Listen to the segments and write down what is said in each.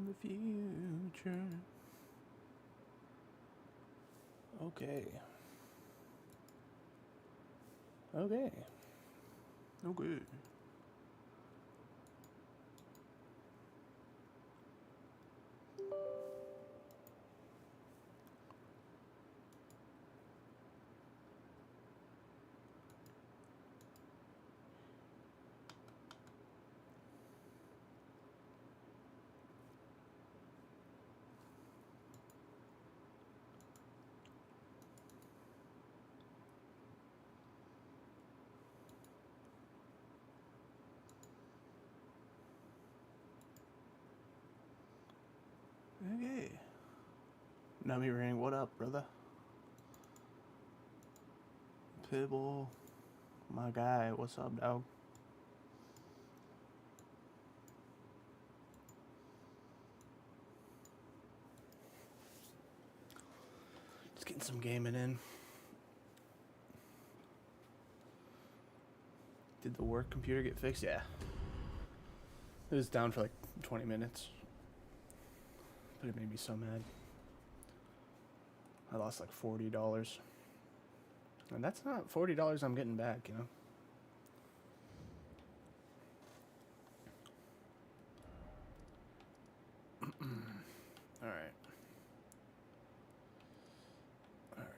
the future. Okay. Okay. Okay. Okay. Nummy Ring, what up, brother? Pibble, my guy, what's up, dog? Just getting some gaming in. Did the work computer get fixed? Yeah. It was down for like 20 minutes. But it made me so mad. I lost like $40. And that's not $40 I'm getting back, you know? Alright. Alright.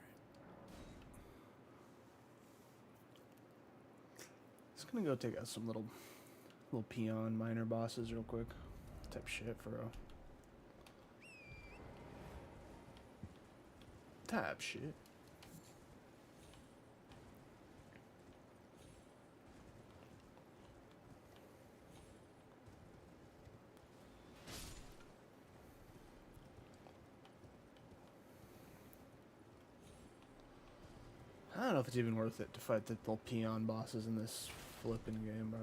Just gonna go take out some little peon minor bosses real quick. Type shit for a type shit. I don't know if it's even worth it to fight the little peon bosses in this flipping game, bro.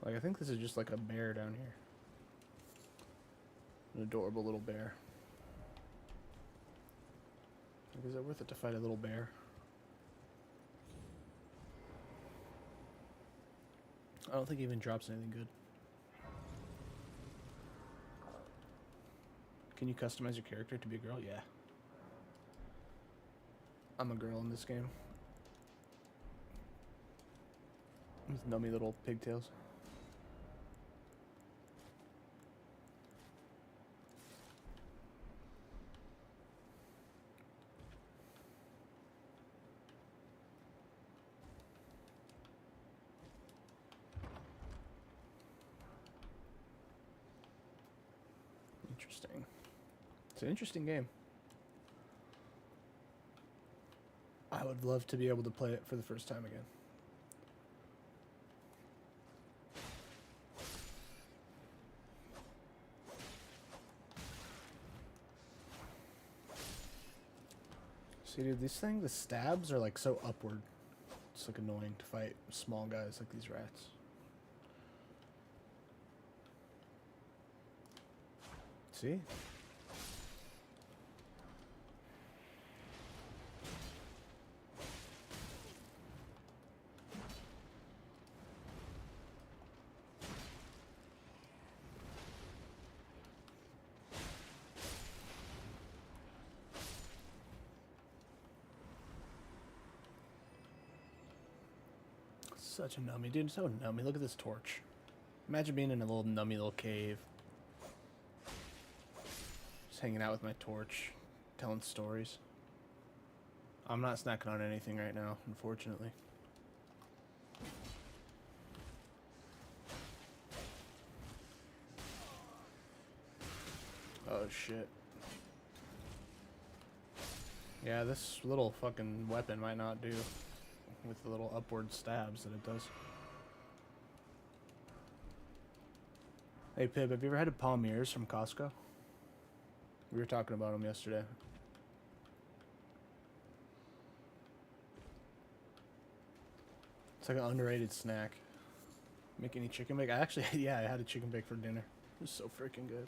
Like, I think this is just like a bear down here. An adorable little bear. Like, is it worth it to fight a little bear? I don't think he even drops anything good. Can you customize your character to be a girl? Yeah. I'm a girl in this game. With nummy little pigtails. Interesting. It's an interesting game. I would love to be able to play it for the first time again. See, dude, these things, the stabs are like so upward. It's like annoying to fight small guys like these rats. See? Such a nummy, dude. So nummy. Look at this torch. Imagine being in a little nummy little cave. Just hanging out with my torch. Telling stories. I'm not snacking on anything right now, unfortunately. Oh, shit. Yeah, this little fucking weapon might not do with the little upward stabs that it does. Hey, Pib, have you ever had palmiers from Costco? We were talking about them yesterday. It's like an underrated snack. Make any chicken bake? I actually, yeah, I had a chicken bake for dinner. It was so freaking good.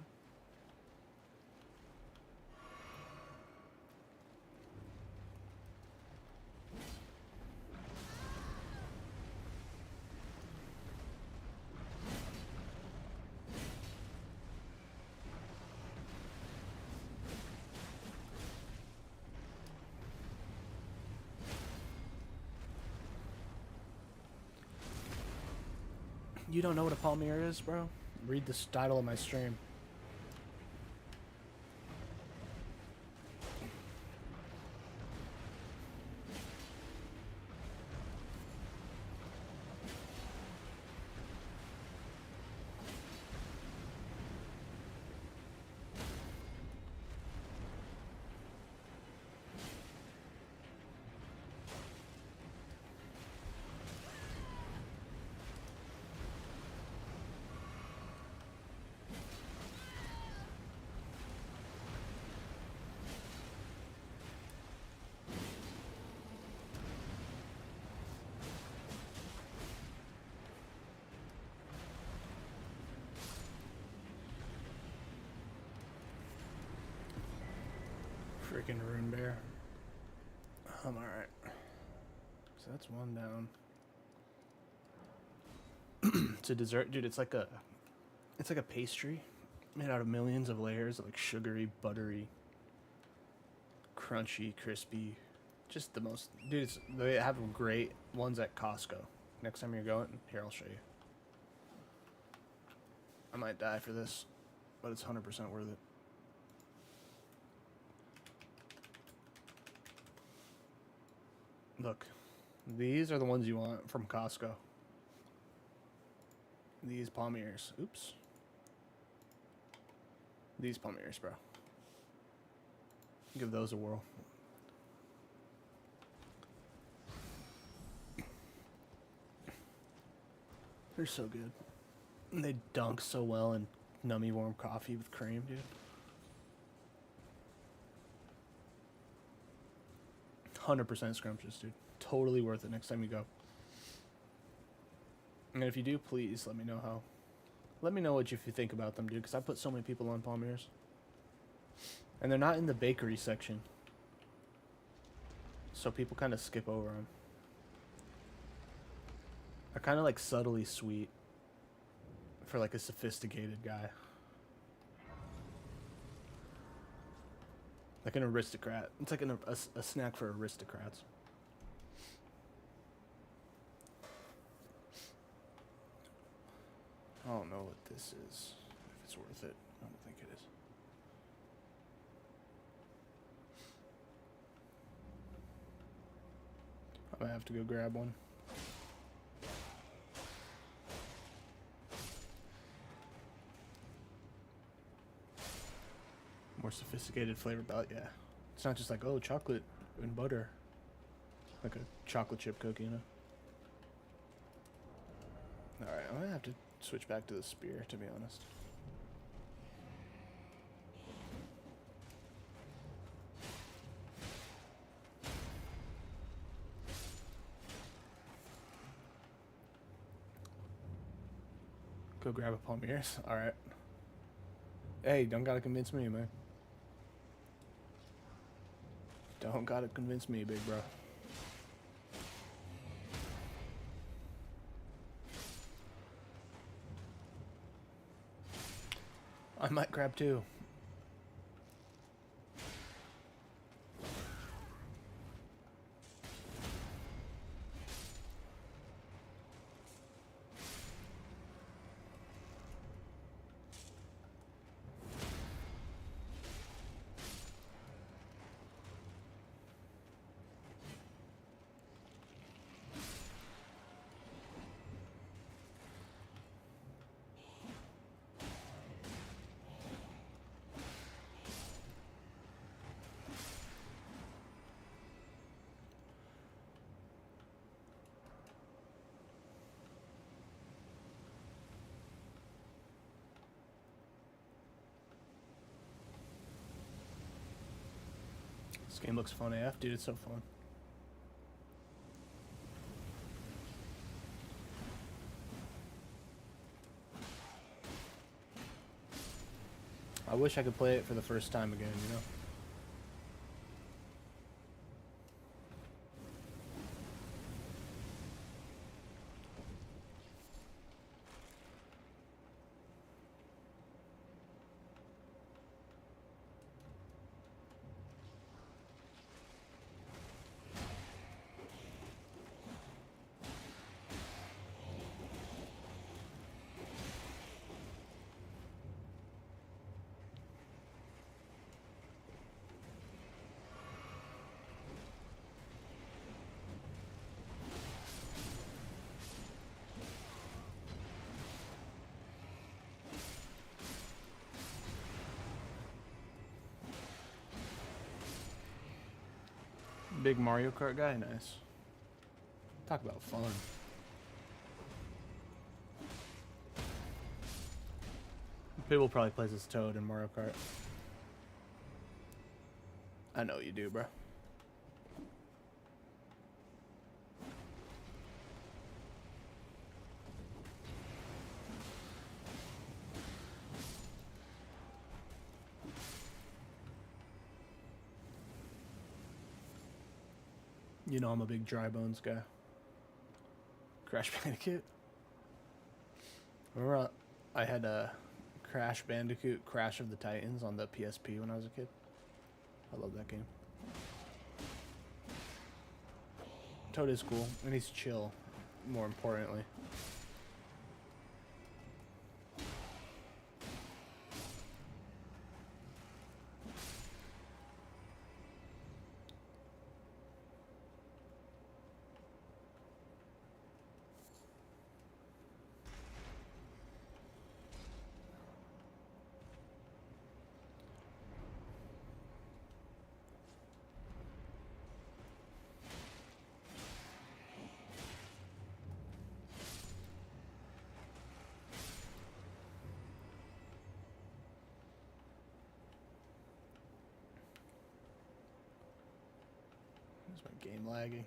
You don't know what a palmier is, bro? Read the title of my stream. Freaking rune bear. I'm alright. So that's one down. It's a dessert, dude. It's like a pastry made out of millions of layers of like sugary, buttery, crunchy, crispy. Just the most, dude. They have great ones at Costco. Next time you're going, here I'll show you. I might die for this, but it's 100% worth it. Look, these are the ones you want from Costco. These palmiers. Oops. These palmiers, bro. Give those a whirl. They're so good. And they dunk so well in nummy warm coffee with cream, dude. 100% scrumptious, dude. Totally worth it next time you go. And if you do, please let me know how. Let me know what you think about them, dude, because I put so many people on palmiers. And they're not in the bakery section. So people kind of skip over them. They're kind of like subtly sweet for like a sophisticated guy. Like an aristocrat. It's like a snack for aristocrats. I don't know what this is. If it's worth it. I don't think it is. I might have to go grab one. More sophisticated flavor palette, yeah. It's not just like, oh, chocolate and butter. Like a chocolate chip cookie, you know? Alright, I'm gonna have to switch back to the spear, to be honest. Go grab a palmiers. Alright. Hey, don't gotta convince me, man. Don't gotta convince me, big bro. I might grab two. This game looks fun AF, dude. It's so fun. I wish I could play it for the first time again, you know? Big Mario Kart guy? Nice. Talk about fun. People probably plays as Toad in Mario Kart. I know you do, bro. You know I'm a big Dry Bones guy. Crash Bandicoot. Remember I had a Crash Bandicoot Crash of the Titans on the PSP when I was a kid? I love that game. Toad is cool, and he's chill, more importantly. Game lagging.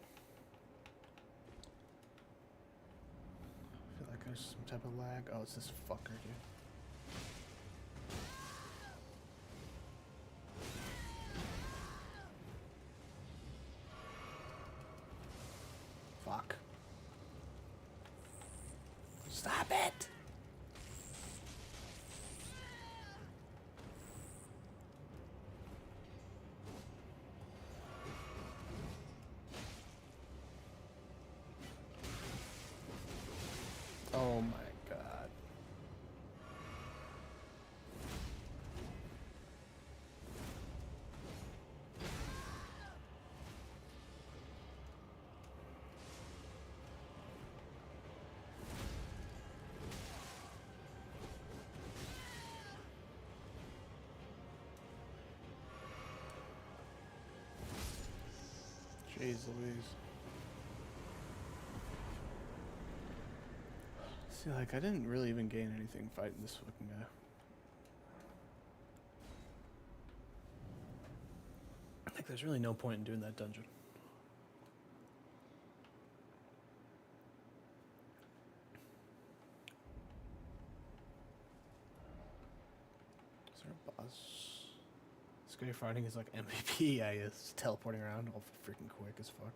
I feel like there's some type of lag. Oh, it's this fucker, dude. Fuck. Stop it! Oh my god. Jeez Louise. See, like, I didn't really even gain anything fighting this fucking guy. Like, there's really no point in doing that dungeon. Is there a boss? This guy fighting is like MVP. Yeah, he is teleporting around all freaking quick as fuck.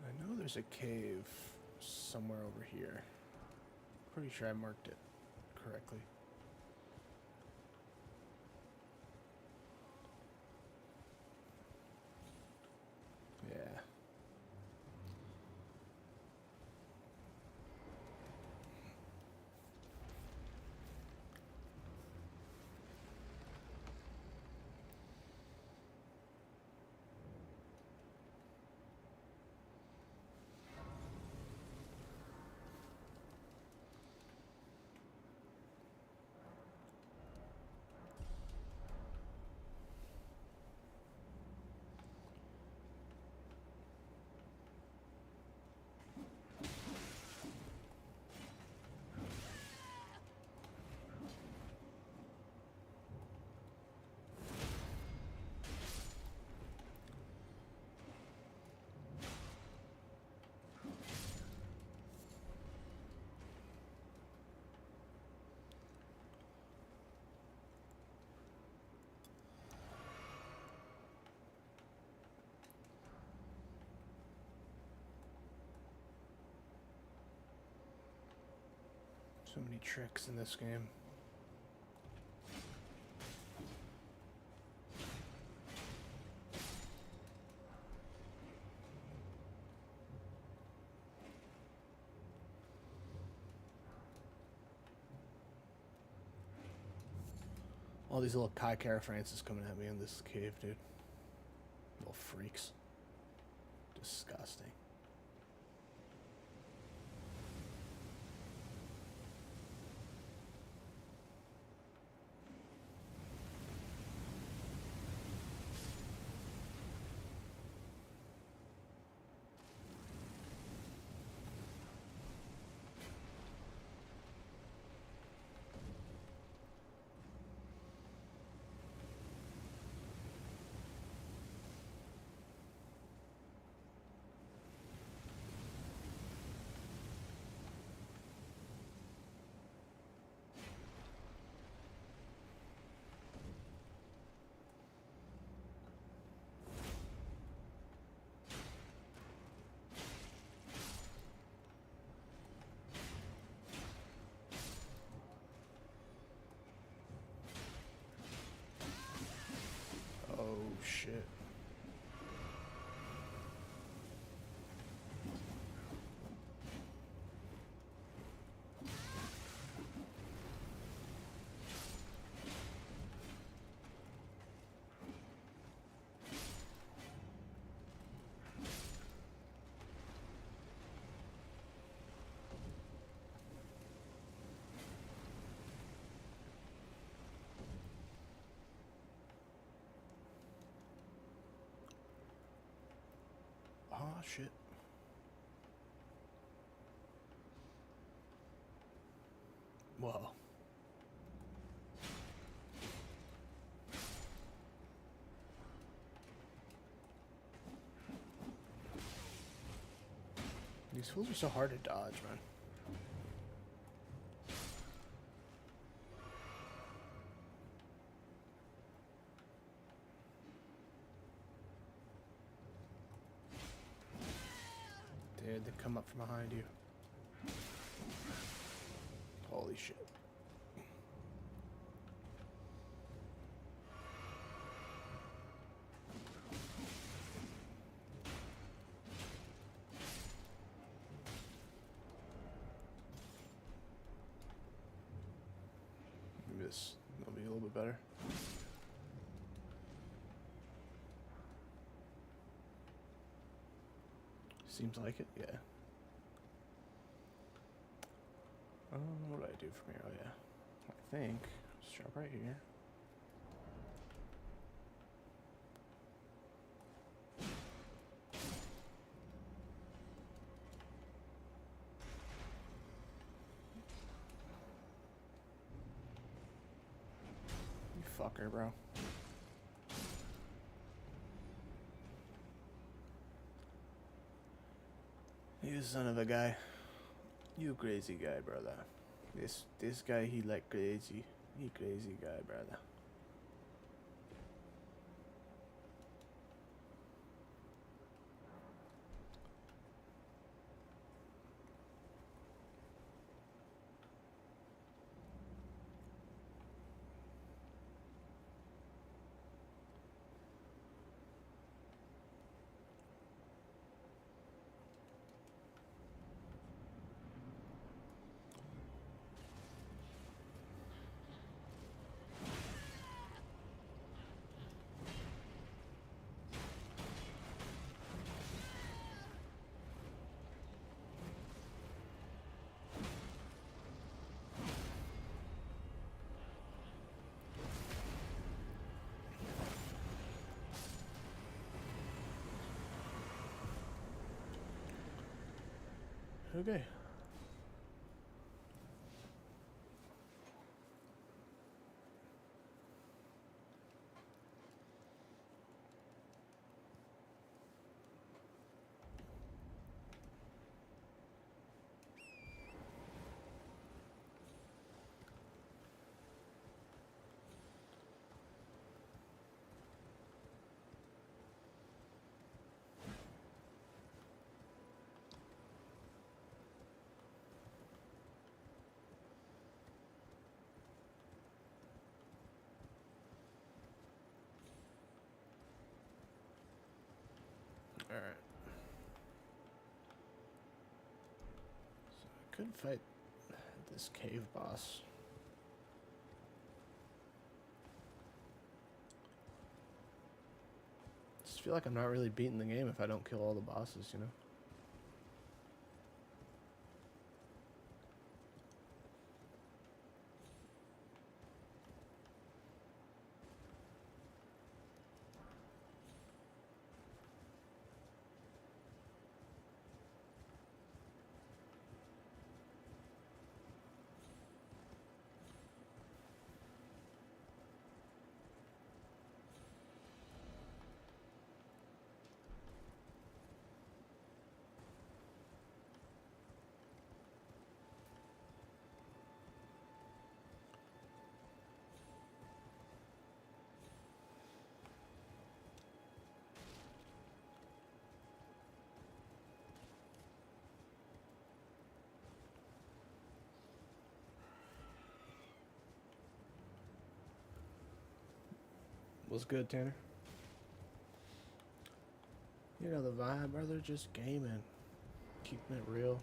I know there's a cave somewhere over here. Pretty sure I marked it correctly. Yeah. So many tricks in this game. All these little Kai Kara Francis coming at me in this cave, dude. Little freaks. Disgusting. Oh shit. Oh shit. Whoa. These fools are so hard to dodge, man. Dude, they come up from behind you. Holy shit. Maybe this will be a little bit better. Seems like it, yeah. What do I do from here? Oh yeah. I think just drop right here. You fucker, bro. You son of a guy. You crazy guy, brother. This guy, he like crazy. He crazy guy, brother. Okay. could fight this cave boss. Just feel like I'm not really beating the game if I don't kill all the bosses, you know? What's good, Tanner? You know the vibe, brother. Just gaming, keeping it real.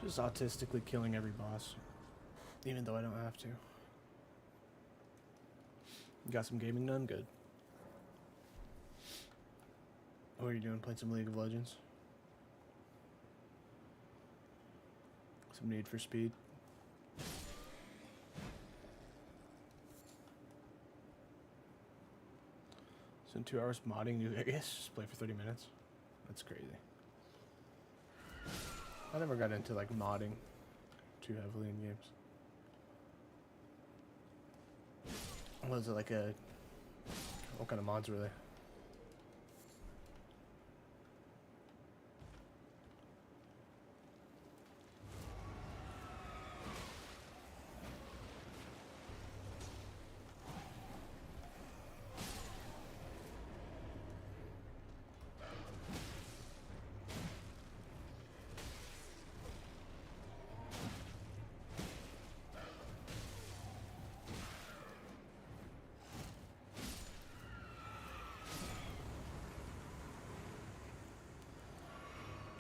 Just autistically killing every boss, even though I don't have to. You got some gaming done? Good. What are you doing? Playing some League of Legends? Some Need for Speed? So in 2 hours modding New Vegas, just play for 30 minutes? That's crazy. I never got into like modding too heavily in games. Was it like a... What kind of mods were they?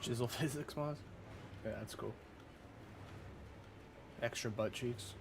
Jizzle physics mods? Yeah, that's cool. Extra butt cheeks.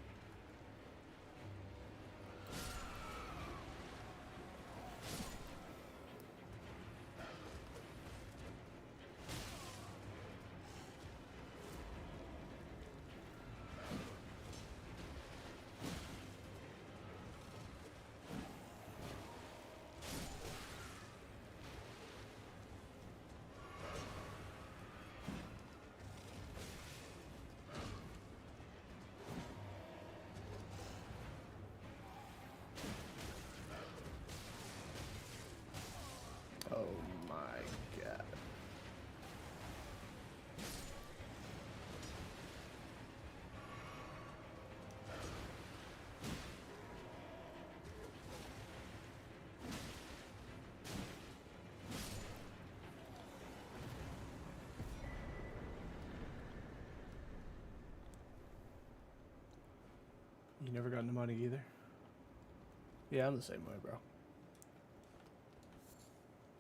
Oh my god. You never got into modding either? Yeah, I'm the same way, bro.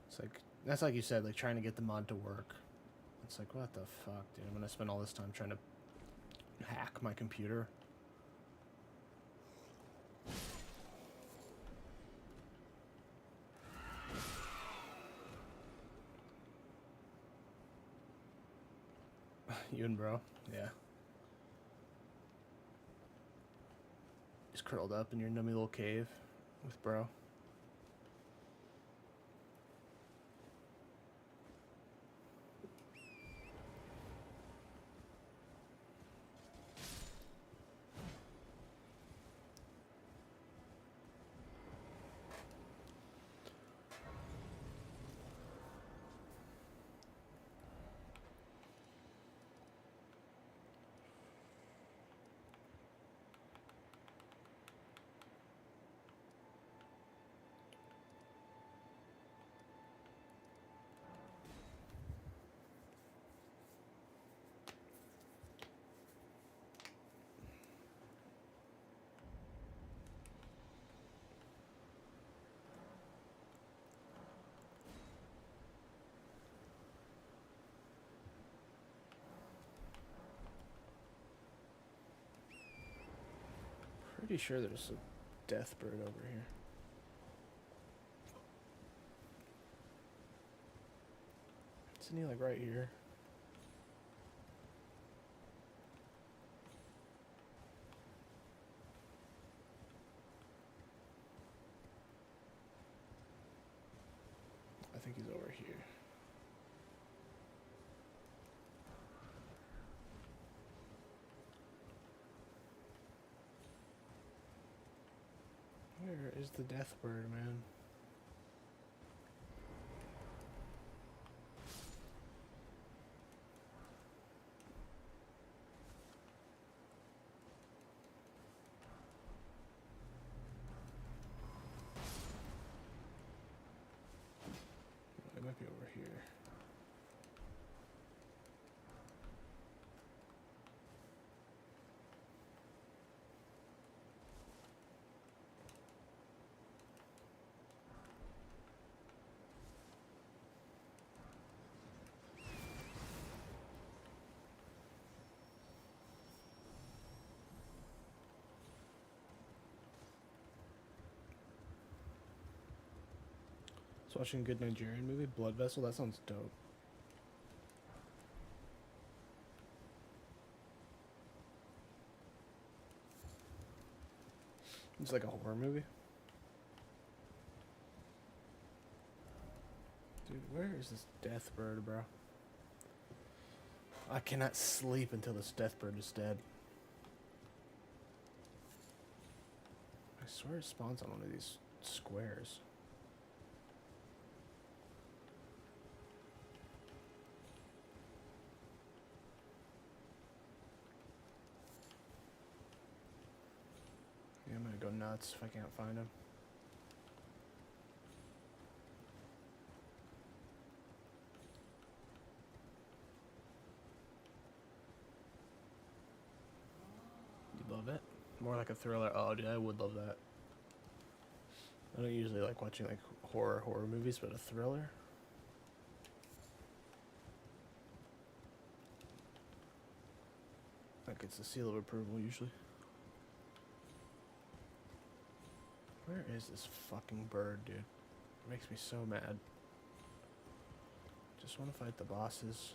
It's like, that's like you said, like trying to get the mod to work. It's like, what the fuck, dude? I'm gonna spend all this time trying to hack my computer. You and bro? Yeah. Just curled up in your nummy little cave with bro. pretty sure there's a death bird over here. Isn't he like right here? I think he's over here. Where is the death bird, man? It might be over here. Watching a good Nigerian movie, Blood Vessel. That sounds dope. It's like a horror movie. Dude, where is this death bird, bro? I cannot sleep until this death bird is dead. I swear it spawns on one of these squares. I'm gonna go nuts if I can't find him. You love it? More like a thriller. Oh, dude, I would love that. I don't usually like watching like horror movies, but a thriller. That gets the seal of approval usually. Where is this fucking bird, dude? It makes me so mad. Just want to fight the bosses.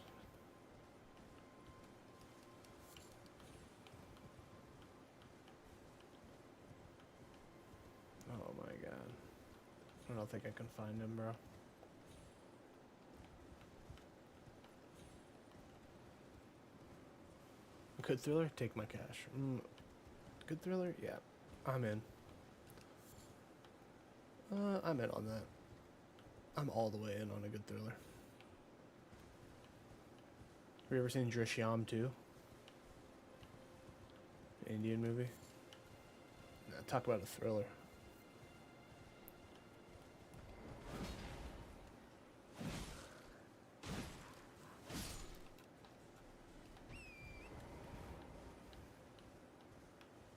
Oh my god. I don't think I can find him, bro. Good thriller? Take my cash. Good thriller? Yeah. I'm in. I'm in on that. I'm all the way in on a good thriller. Have you ever seen Drishyam 2? Indian movie? Nah, talk about a thriller.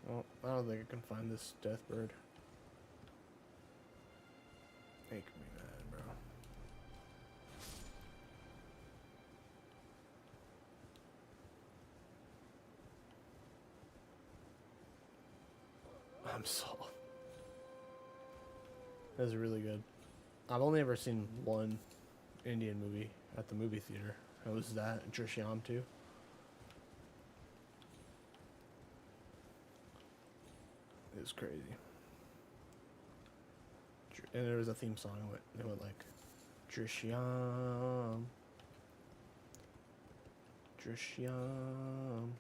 Well, I don't think I can find this death bird. Make me mad, bro. I'm sold. That's really good. I've only ever seen one Indian movie at the movie theater. It was that, Drishyam 2. It was crazy. And there was a theme song. It went like, Drishyam, Drishyam.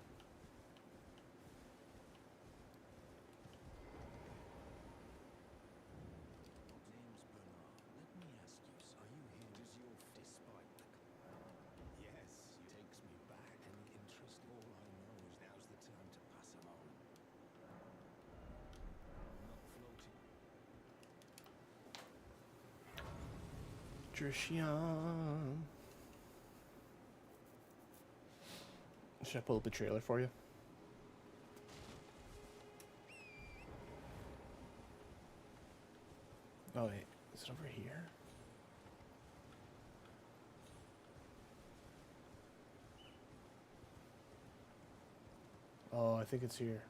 Drishyam. Should I pull up the trailer for you? Oh wait, is it over here? Oh, I think it's here.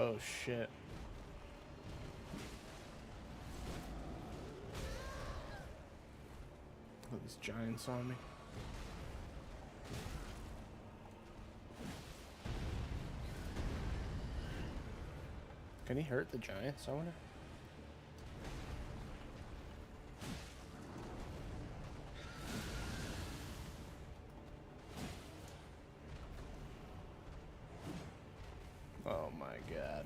Oh shit. Oh, these giants on me. Can he hurt the giants, I wonder? Oh my god.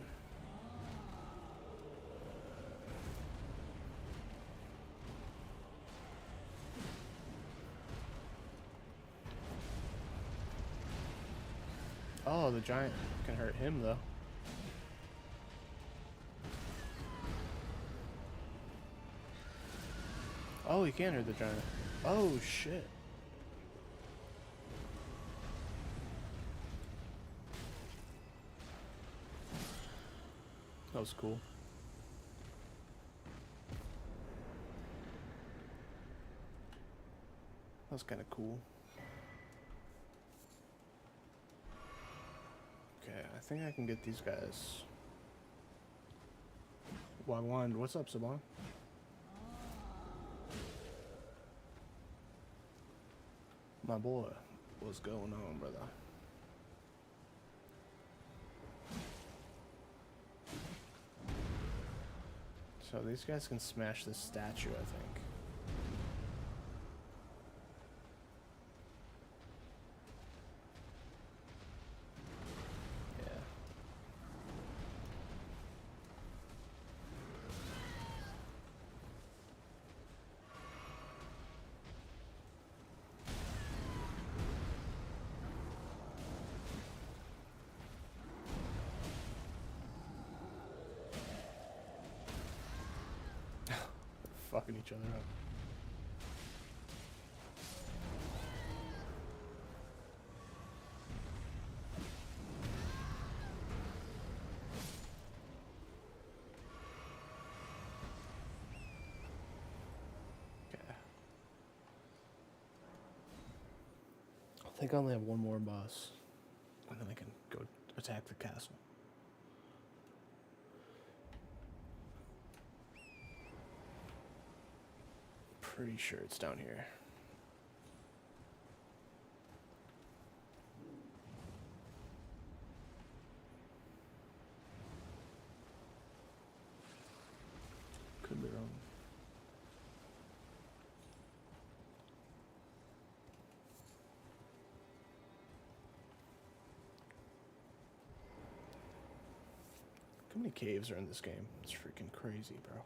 Oh, the giant can hurt him though. Oh, he can hurt the giant. Oh shit. That was cool. That was kind of cool. Okay, I think I can get these guys. Wagwan, what's up, Saban? My boy, what's going on, brother? So these guys can smash this statue, I think. Yeah. Fucking each other up. Okay. I think I only have one more boss. And then I can go attack the castle. Pretty sure it's down here. Could be wrong. How many caves are in this game? It's freaking crazy, bro.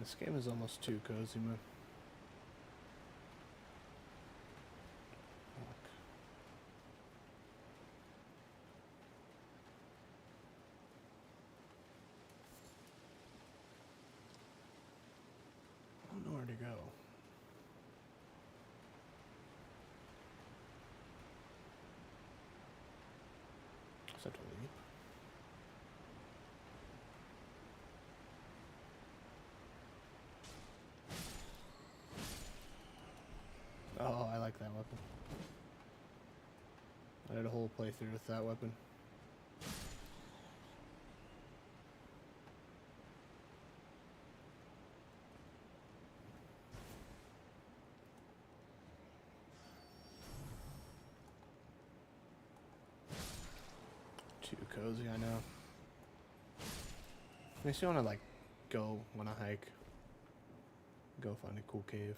This game is almost too cozy, man. Fuck. I don't know where to go. Is that to leap? Oh, I like that weapon. I had a whole playthrough with that weapon. Too cozy, I know. Makes you want to like go on a hike. Go find a cool cave.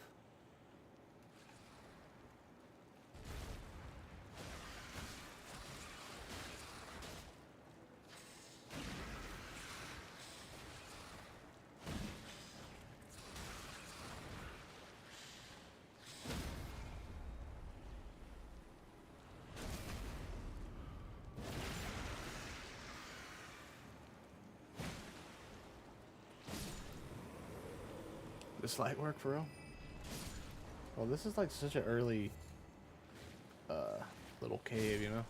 This light work for real? Well, this is like such an early little cave, you know?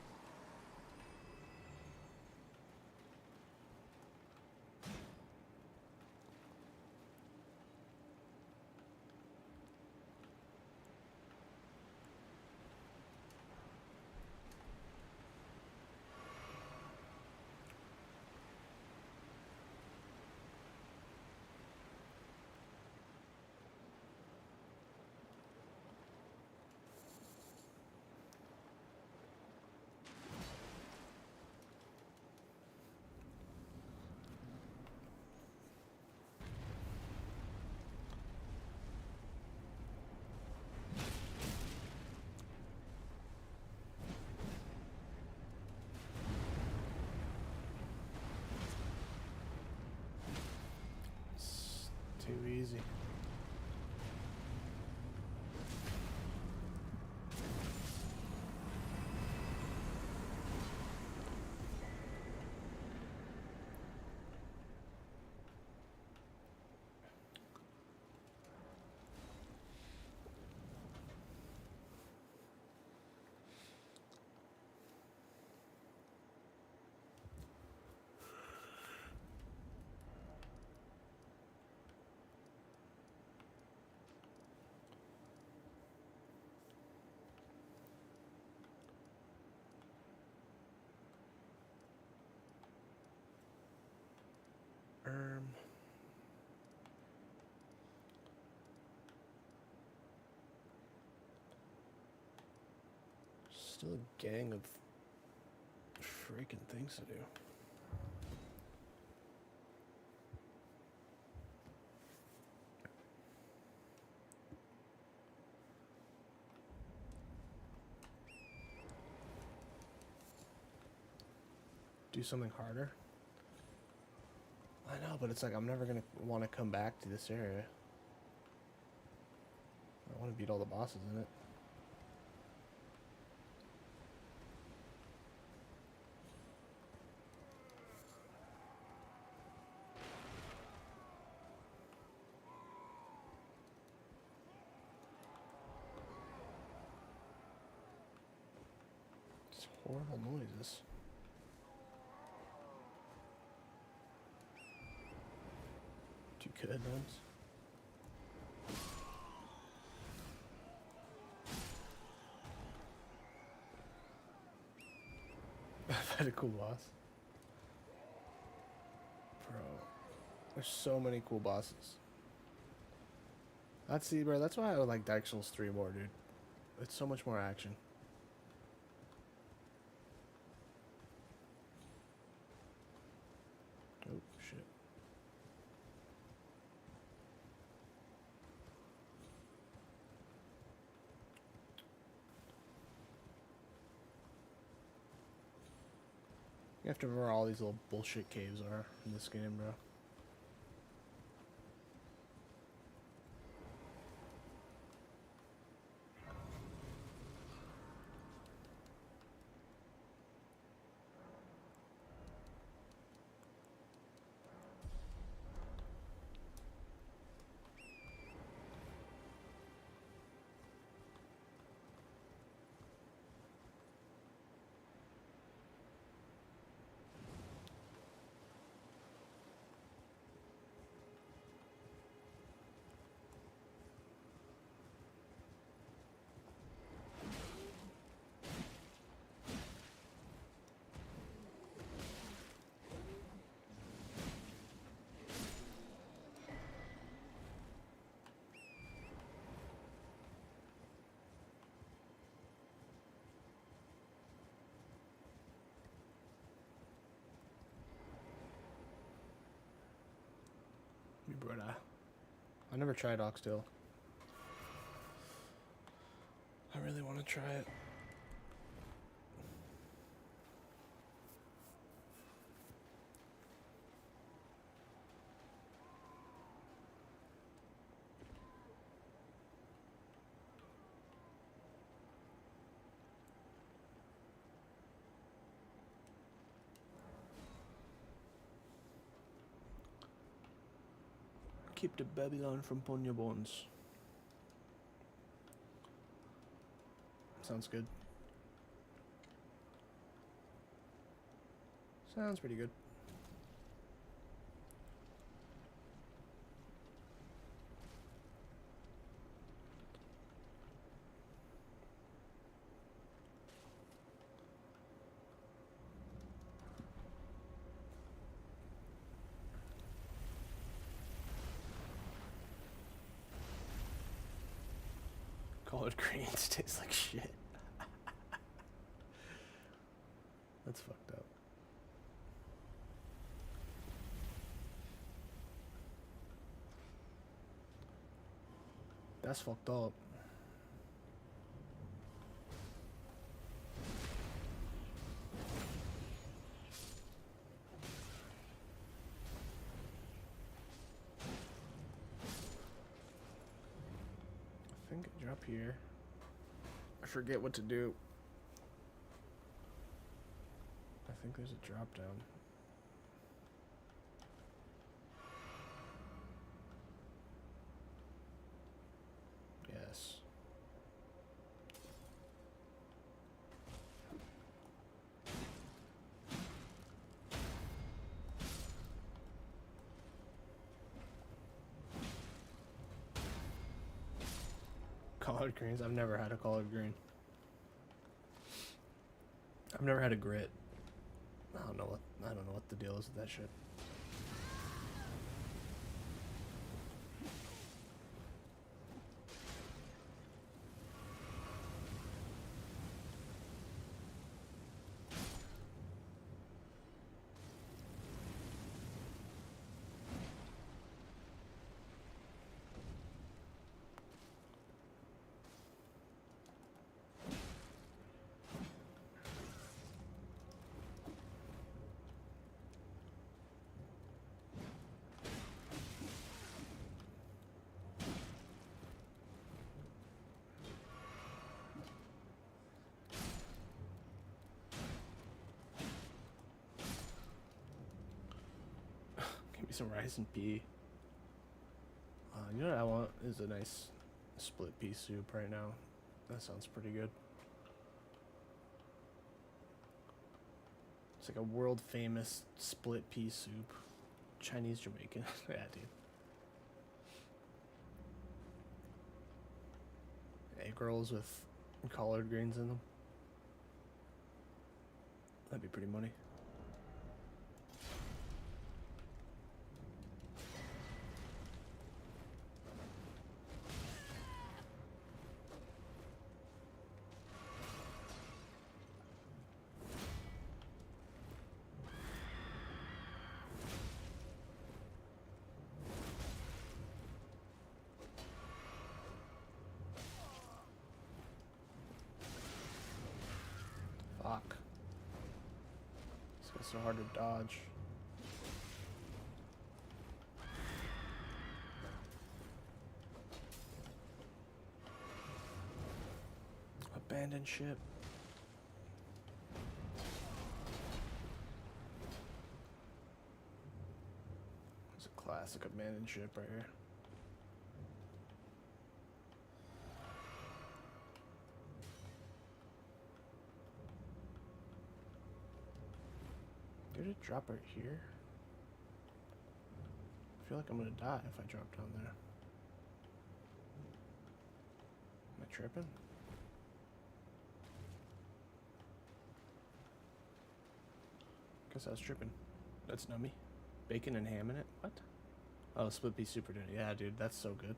Too easy. Still a gang of freaking things to do. Do something harder? I know, but it's like I'm never gonna want to come back to this area. I want to beat all the bosses in it. It's horrible noises. Too good, man. I've had a cool boss. Bro, there's so many cool bosses. See, bro, that's why I would like Dark Souls 3 more, dude. It's so much more action. Oh, shit. You have to remember all these little bullshit caves are in this game, bro. brother. I never tried oxtail. I really want to try it. Keep the Babylon from Ponya Bones. Sounds good. Sounds pretty good. Collard greens taste like shit. That's fucked up. That's fucked up. I think I drop here. I forget what to do. I think there's a drop down. Yes. Collard greens. I've never had a collard green. I've never had a grit. I don't know what the deal is with that shit. Some rice and pea. You know what I want is a nice split pea soup right now. That sounds pretty good. It's like a world famous split pea soup. Chinese Jamaican. Yeah, dude. Egg rolls with collard greens in them. That'd be pretty money. Fuck. This guy's so hard to dodge. Abandoned ship. It's a classic abandoned ship right here. Did it drop right here? I feel like I'm gonna die if I drop down there. Am I tripping? Guess I was tripping. That's nummy. Bacon and ham in it? What? Oh, split pea super dinner. Yeah, dude, that's so good.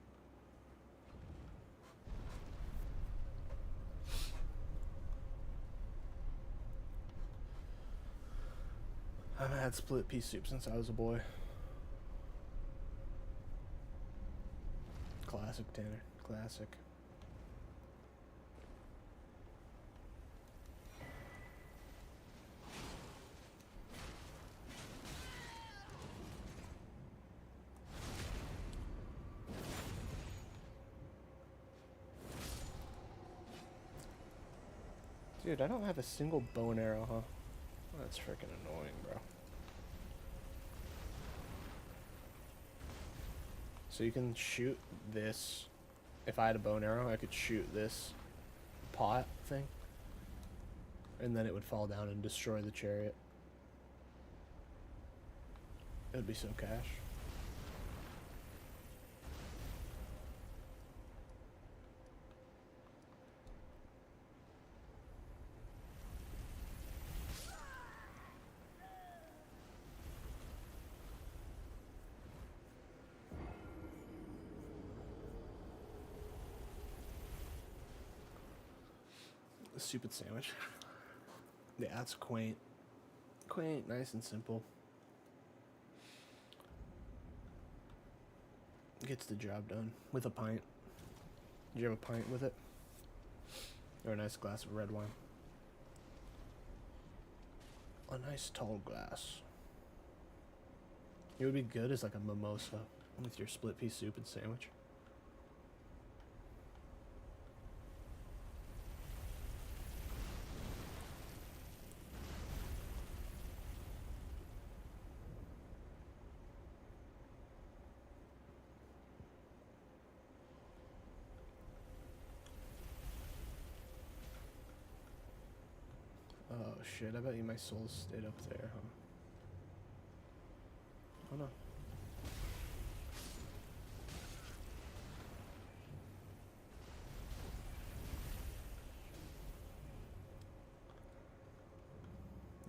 I haven't had split pea soup since I was a boy. Classic, Tanner. Classic. Dude, I don't have a single bow and arrow, huh? That's freaking annoying, bro. So you can shoot this. If I had a bow and arrow, I could shoot this pot thing. And then it would fall down and destroy the chariot. It would be so cash. A stupid sandwich. Yeah, it's quaint. Quaint, nice and simple. Gets the job done with a pint. Do you have a pint with it? Or a nice glass of red wine? A nice tall glass. It would be good as like a mimosa with your split pea soup and sandwich. Oh shit, I bet you my soul stayed up there, huh? Oh no.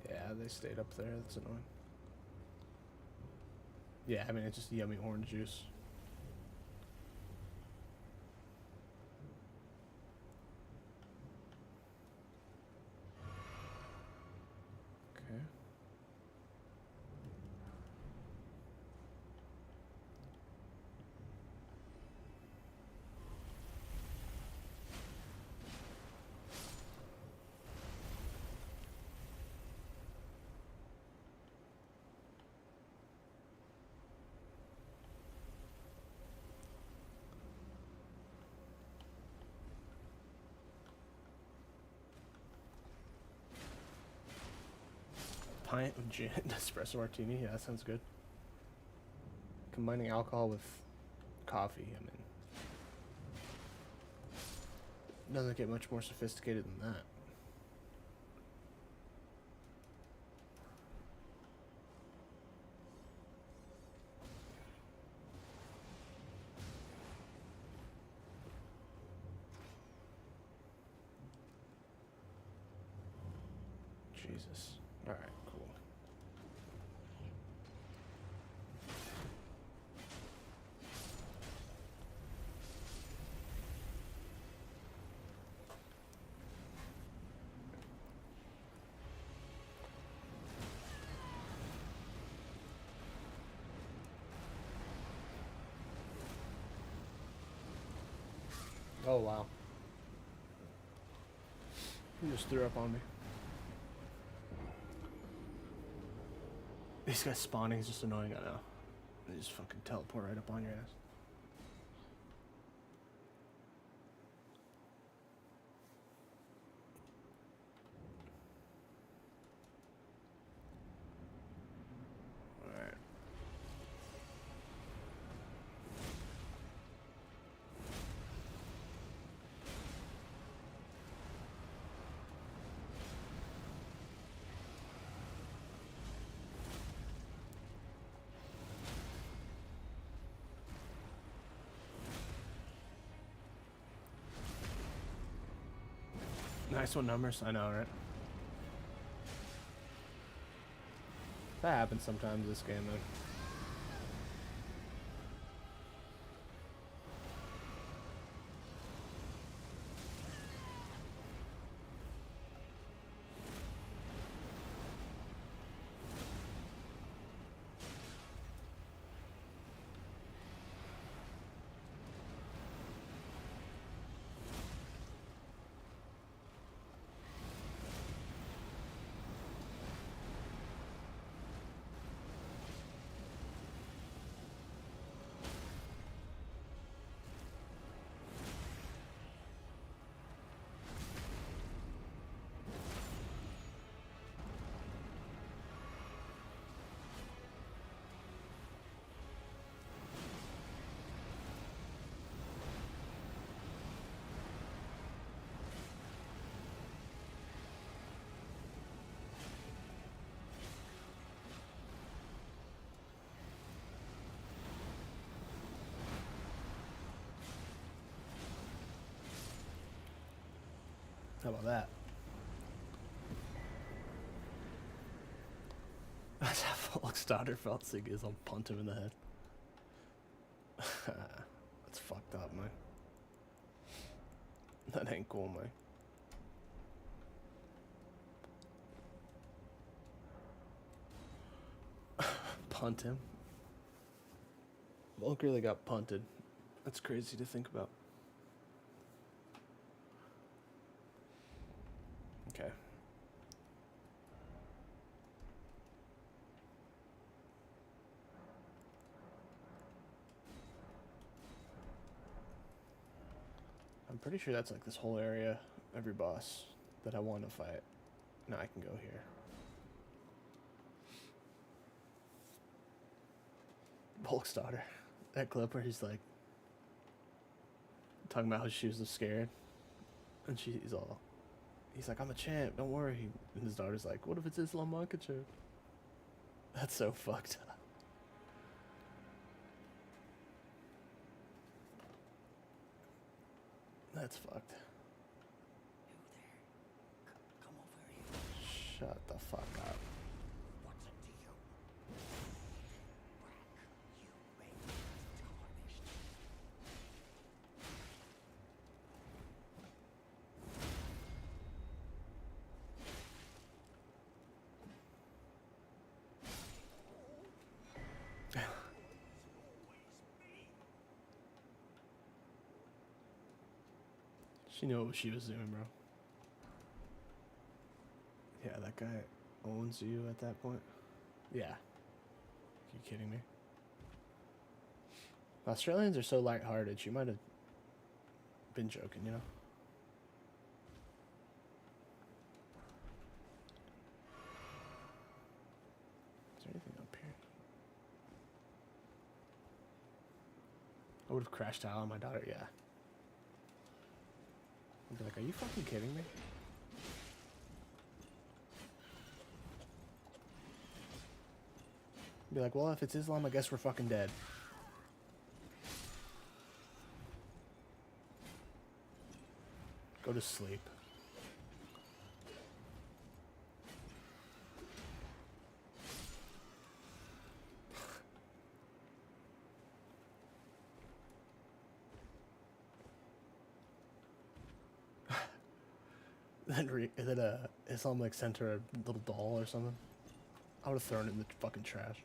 Yeah, they stayed up there, that's annoying. Yeah, I mean, it's just yummy orange juice. Okay. Pint of gin, espresso martini. Yeah, that sounds good. Combining alcohol with coffee. I mean, doesn't get much more sophisticated than that. Jesus. All right. Cool. Oh wow. He just threw up on me. These guys spawning is just annoying, I know. They just fucking teleport right up on your ass. Alright. Nice one, numbers. I know, right? That happens sometimes this game, though. How about that? That's how Folk's daughter felt seeing Islam punt him in the head. That's fucked up, man. That ain't cool, man. Punt him. Volk really got punted. That's crazy to think about. Okay. I'm pretty sure that's like this whole area, every boss that I want to fight. Now I can go here. Volk's daughter. That clip where he's like talking about how she was so scared. And he's like, I'm a champ, don't worry. And his daughter's like, what if it's Islam Makachev? That's so fucked up. That's fucked. Come over here. Shut the fuck up. What's it to you? You may be tarnished. She knew what she was doing, bro. Yeah, that guy owns you at that point. Yeah. Are you kidding me? Australians are so lighthearted. She might have been joking, you know? Is there anything up here? I would have crashed out on my daughter, yeah. I'd be like, are you fucking kidding me? Be like, well, if it's Islam, I guess we're fucking dead. Go to sleep. then Islam like sent her a little doll or something. I would have thrown it in the fucking trash.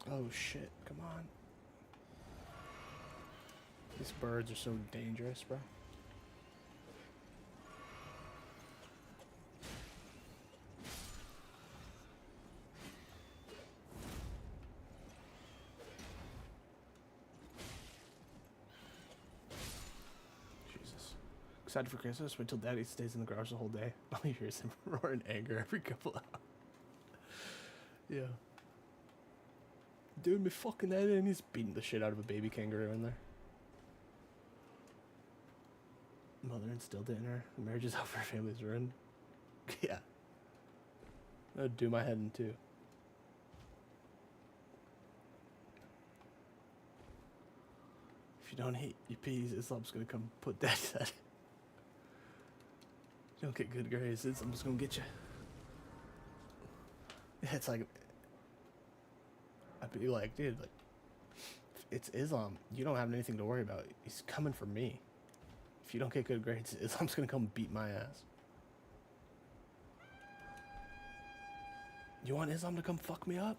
Oh shit, come on. These birds are so dangerous, bro. Excited for Christmas? Wait till Daddy stays in the garage the whole day. All you hear is him roar in anger every couple hours. Yeah. Doing me fucking head in. He's beating the shit out of a baby kangaroo in there. Mother instilled it in her. The marriage is over, family's ruined. Yeah. That'd do my head in too. If you don't hate your peas, Islam's gonna come put Daddy's head. You don't get good grades, I'm just gonna get you. Yeah, it's like, I'd be like, dude, like, it's Islam. You don't have anything to worry about. He's coming for me. If you don't get good grades, Islam's gonna come beat my ass. You want Islam to come fuck me up?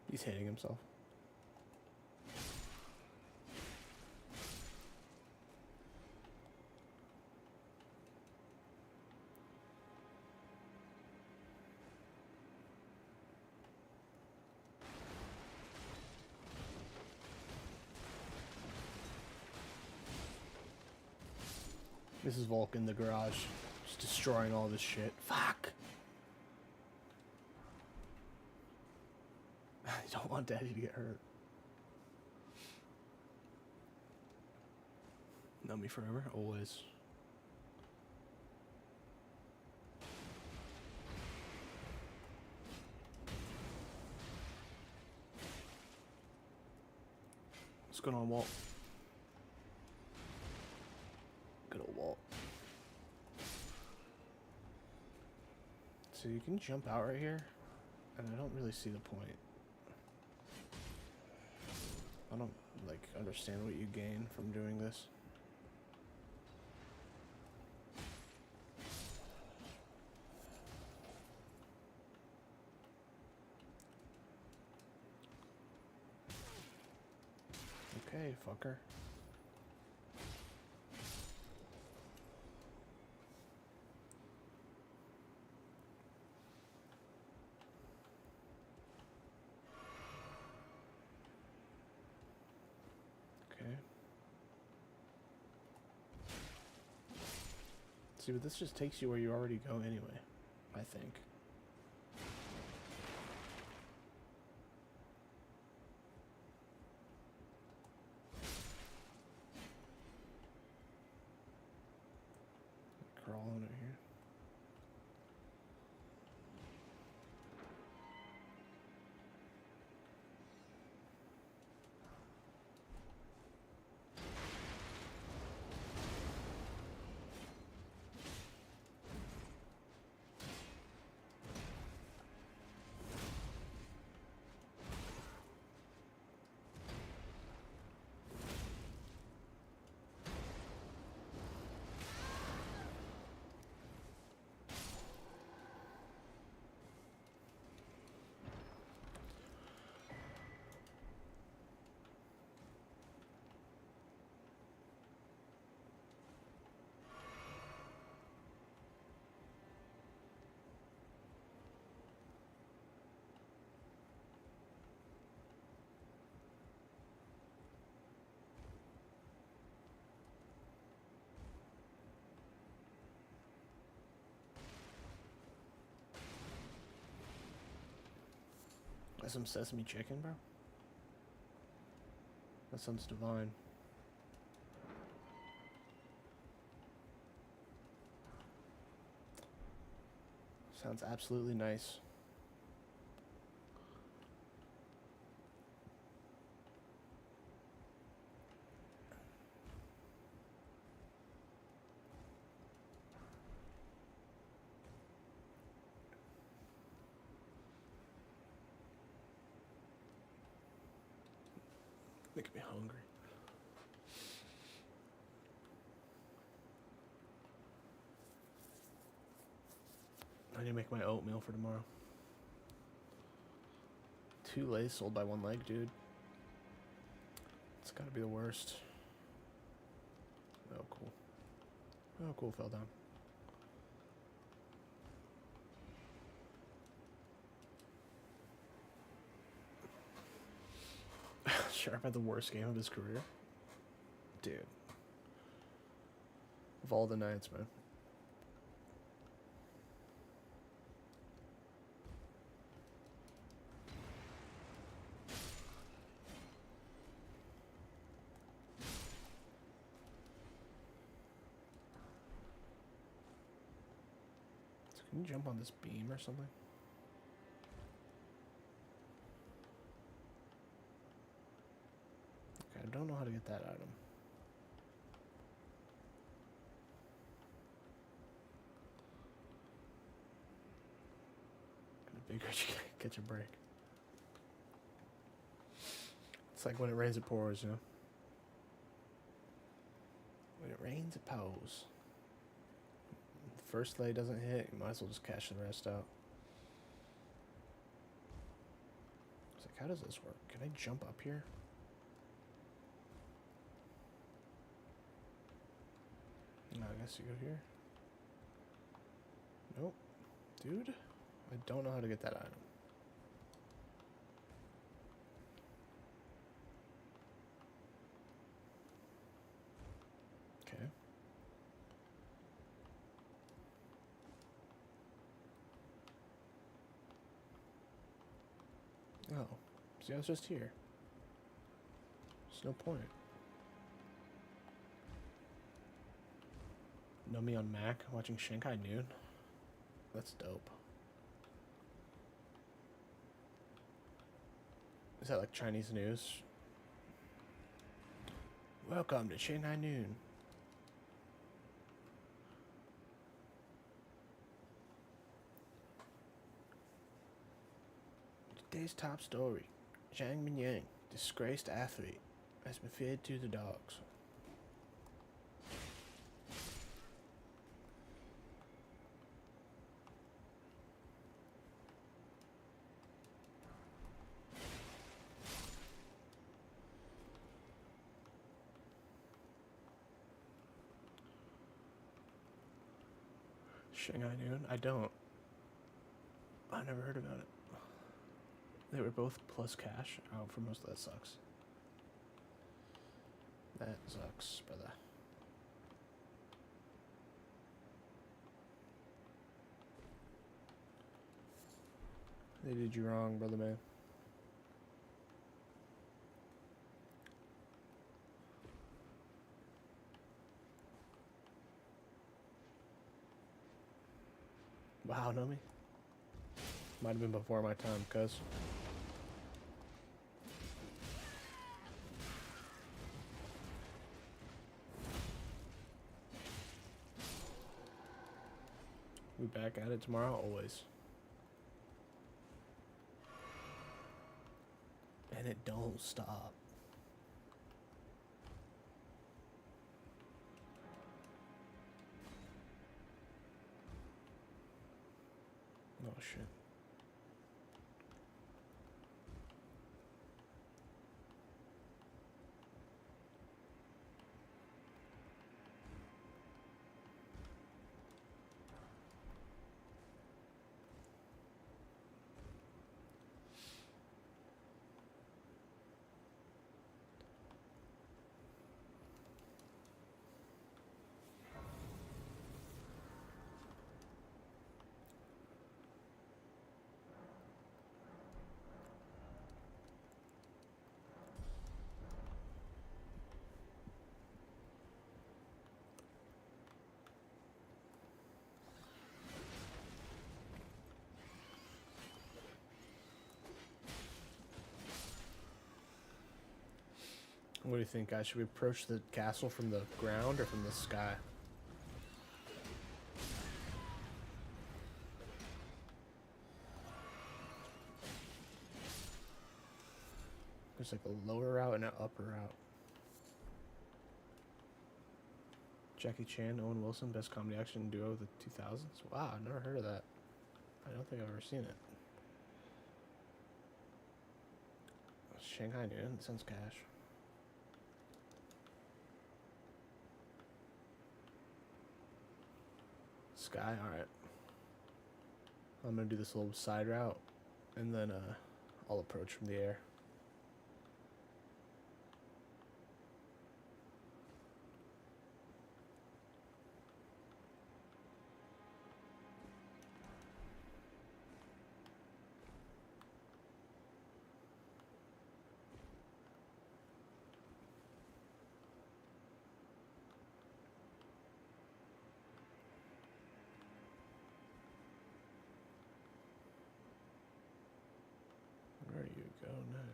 He's hating himself. This is Volk in the garage, just destroying all this shit. Fuck! I don't want Daddy to get hurt. Know me forever, always. What's going on, Walt? Good old Walt. So you can jump out right here, and I don't really see the point. I don't, like, understand what you gain from doing this. Okay, fucker. Okay. See, but this just takes you where you already go anyway, I think. Crawl under here. That's some sesame chicken, bro. That sounds divine. Sounds absolutely nice. Making me hungry. I need to make my oatmeal for tomorrow. 2 lays sold by 1 leg, dude. It's gotta be the worst. Oh, cool. Oh, cool, fell down. Sharp had the worst game of his career. Dude. Of all the nights, man. So can you jump on this beam or something? Okay, I don't know how to get that item. Bigger, catch a break. It's like when it rains, it pours, you know? When it rains, it pours. The first lay doesn't hit, you might as well just cash the rest out. It's like, how does this work? Can I jump up here? No, I guess you go here. Nope. Dude, I don't know how to get that item. Okay. Oh. See, I was just here. There's no point. Know me on Mac, watching Shanghai Noon. That's dope. Is that like Chinese news? Welcome to Shanghai Noon. Today's top story. Zhang Mingyang, disgraced athlete, has been fed to the dogs. Shanghai Noon? I don't. I never heard about it. They were both plus cash. Oh, for most of that sucks. That sucks, brother. They did you wrong, brother man. Wow, know me? Might have been before my time, cuz. We back at it tomorrow? Always. And it don't stop. Oh shit. What do you think, guys? Should we approach the castle from the ground or from the sky? There's like a lower route and an upper route. Jackie Chan, Owen Wilson, best comedy action duo of the 2000s? Wow, I've never heard of that. I don't think I've ever seen it. Shanghai Noon, that sounds cash. Sky, alright. I'm gonna do this little side route, and then I'll approach from the air. Where do you go next?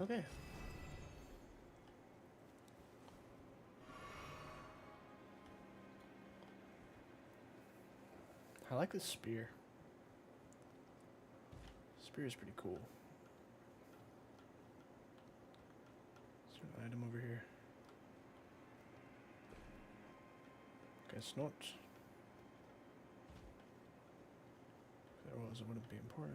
Okay. I like this spear. Spear is pretty cool. Is there an item over here? Guess not. If there was, it wouldn't be important.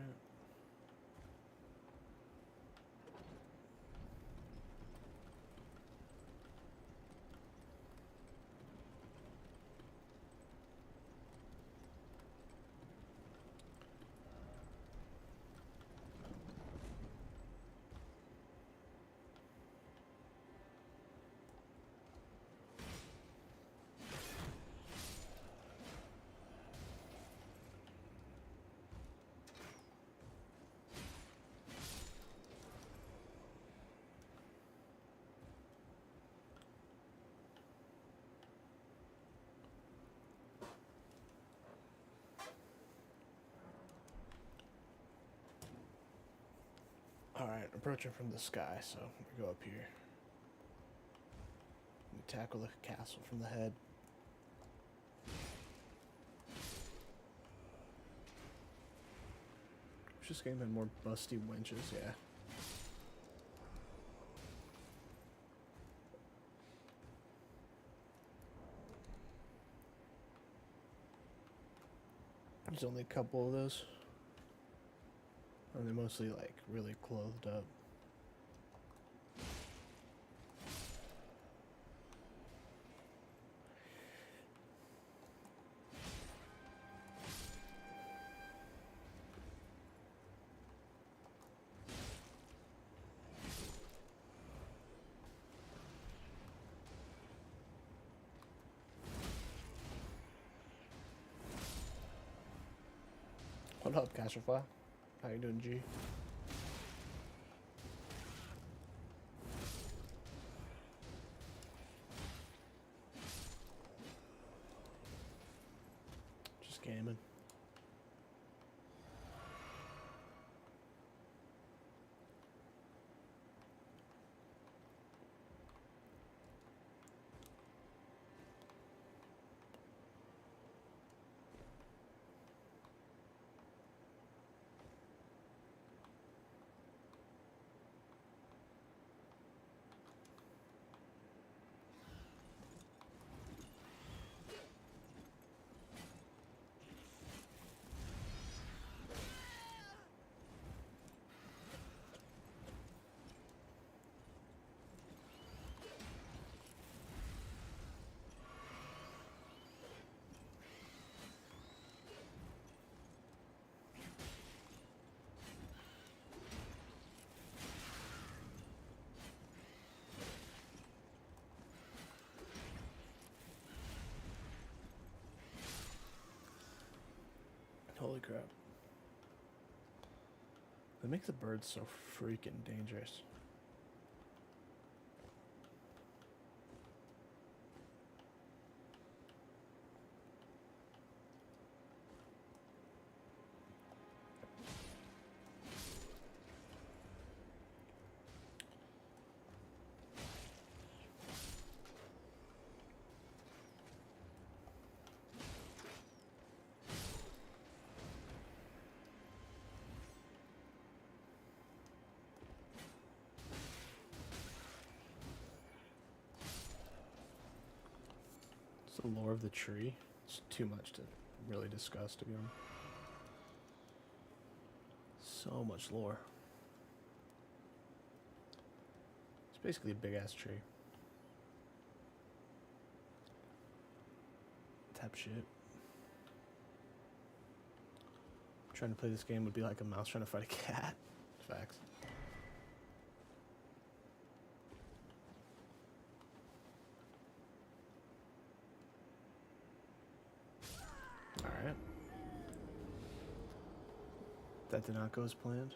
Alright, approaching from the sky, so we go up here. We tackle the castle from the head. Wish this game had more busty winches, yeah. There's only a couple of those. And they're mostly like really clothed up. What up, Castrify? How you doing, G? Just gaming. Holy crap. That makes the birds so freaking dangerous. It's the lore of the tree. It's too much to really discuss, to be honest. So much lore. It's basically a big ass tree. Tap shit. Trying to play this game would be like a mouse trying to fight a cat. Facts. Alright. That did not go as planned.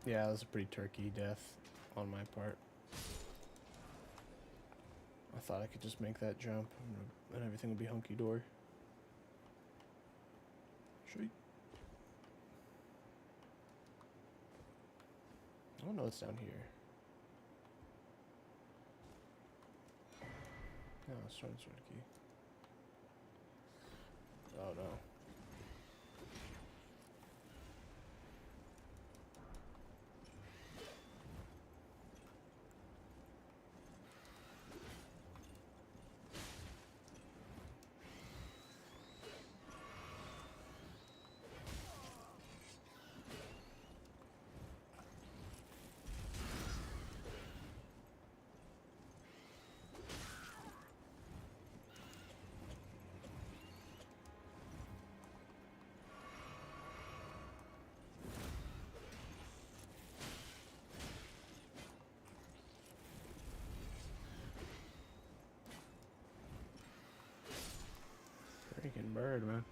Yeah, that was a pretty turkey death on my part. I thought I could just make that jump and everything would be hunky-dory. Sweet. Oh no, it's down here. No, it's trying to sort of key. Oh no. Freaking bird, man.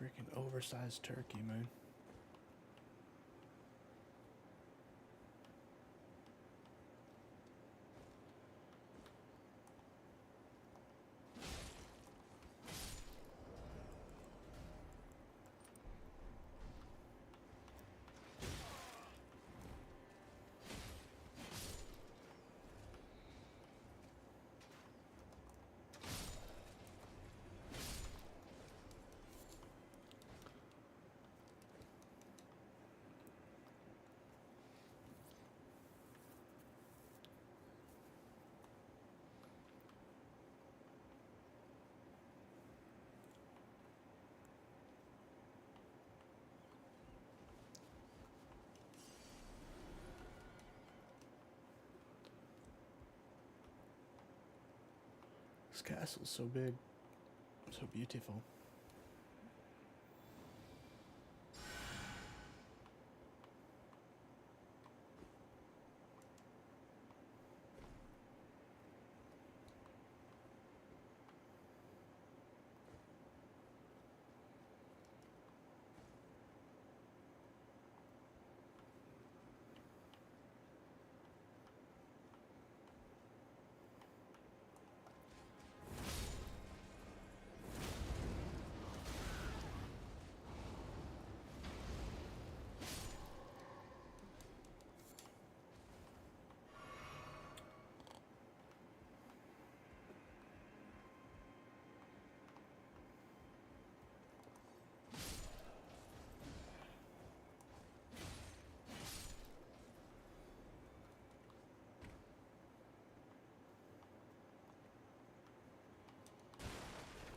Freaking oversized turkey, man. This castle's so big, so beautiful.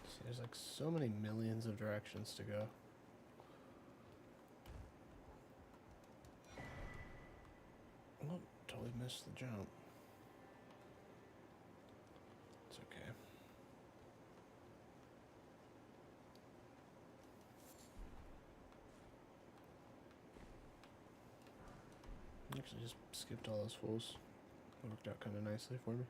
See, there's like so many millions of directions to go. Oh, totally missed the jump. It's okay. Actually, just skipped all those fools. It worked out kind of nicely for me.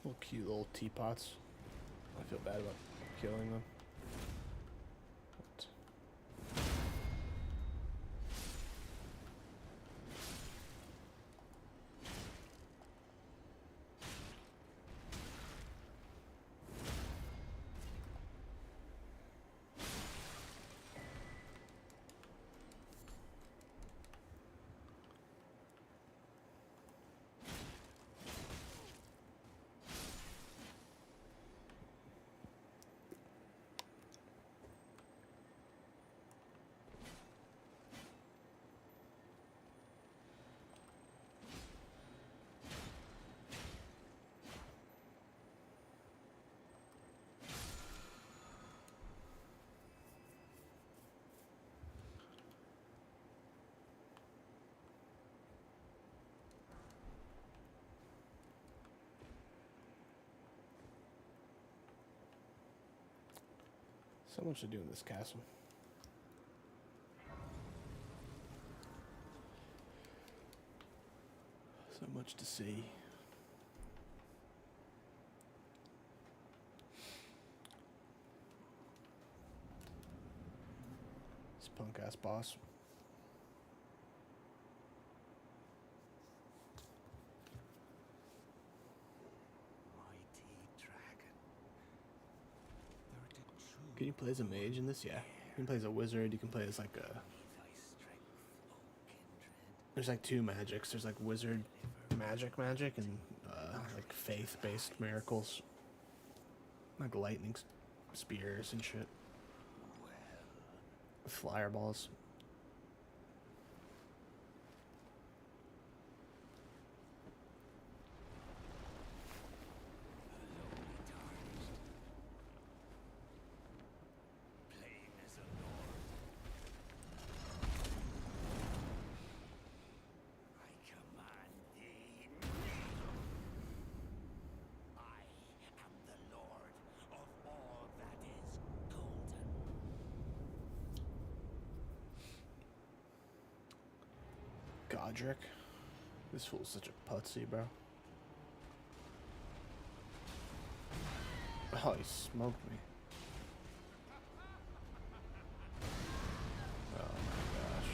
Little cute little teapots. I feel bad about killing them. But So much to do in this castle. So much to see. This punk ass boss. Mighty dragon. Thou art a true Can you play as a mage in this? Yeah. You can play as a wizard. You can play as like a. thy strength, O kindred. There's like two magics. There's like wizard magic and like faith-based miracles. Like lightning spears and shit. Fireballs. Plain as a lord. I command thee now. I am the lord of all that is golden. Godric. This fool's such a putsy, bro. Oh, he smoked me. Oh my gosh.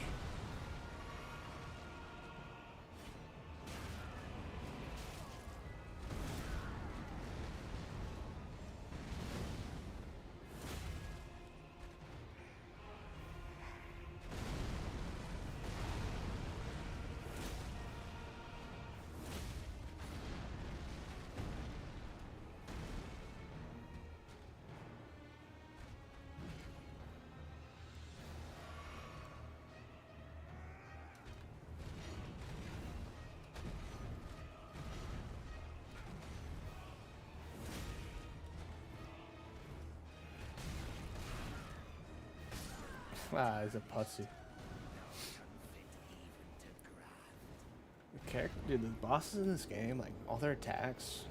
Ah, he's a pussy. The character, dude, the bosses in this game, like, all their attacks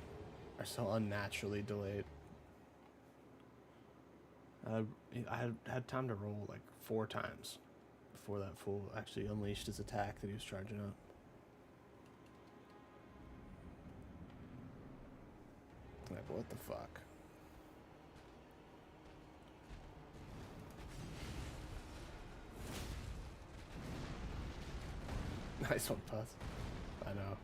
are so unnaturally delayed. I had time to roll like 4 times before that fool actually unleashed his attack that he was charging up. Like, what the fuck? Nice one, Puss. I know.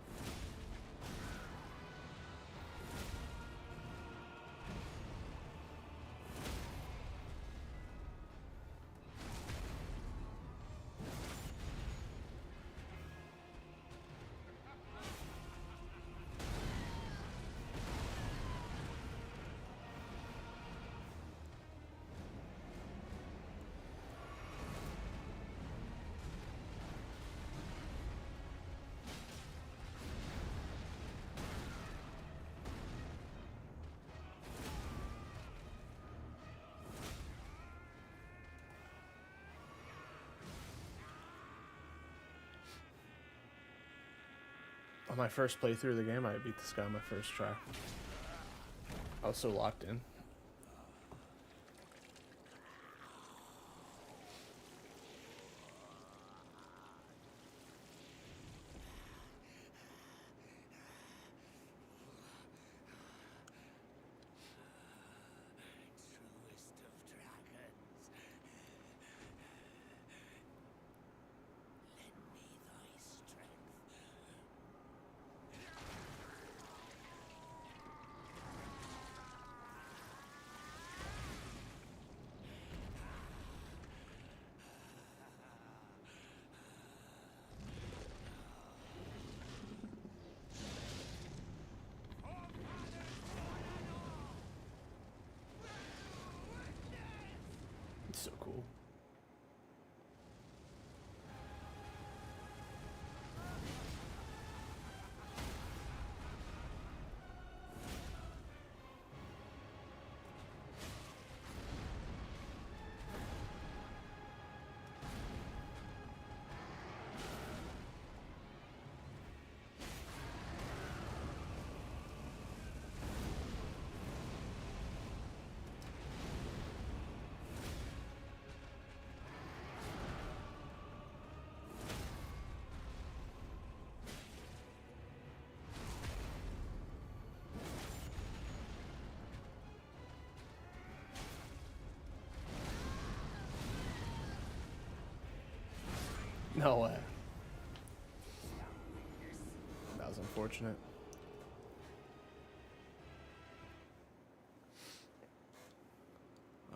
On my first playthrough of the game, I beat this guy on my first try. I was so locked in. Truest of dragons. Lend me thy strength. It's so cool. No way. That was unfortunate.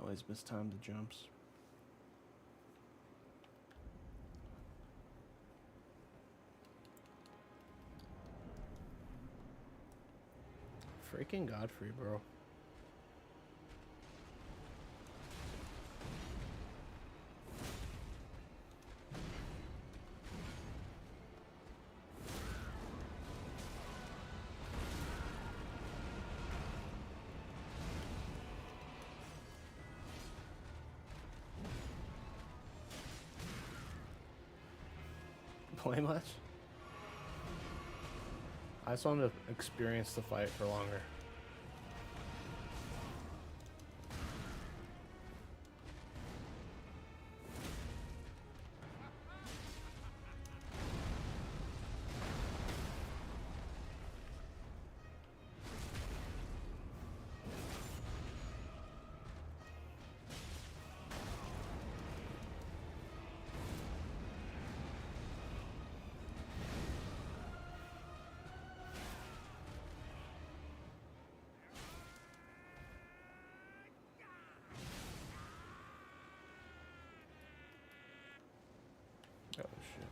Always mistimed the jumps. Freaking Godfrey, bro. Play much? I just wanted to experience the fight for longer. Oh shit.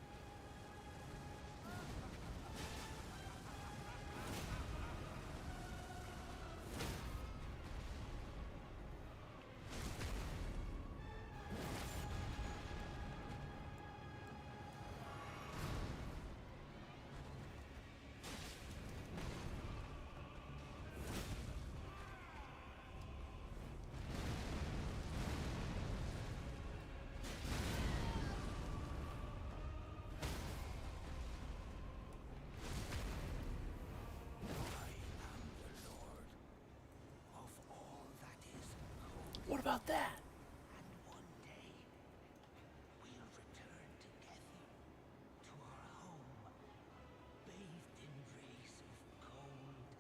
What about that? And one day, we'll return together to our home, bathed in rays of gold.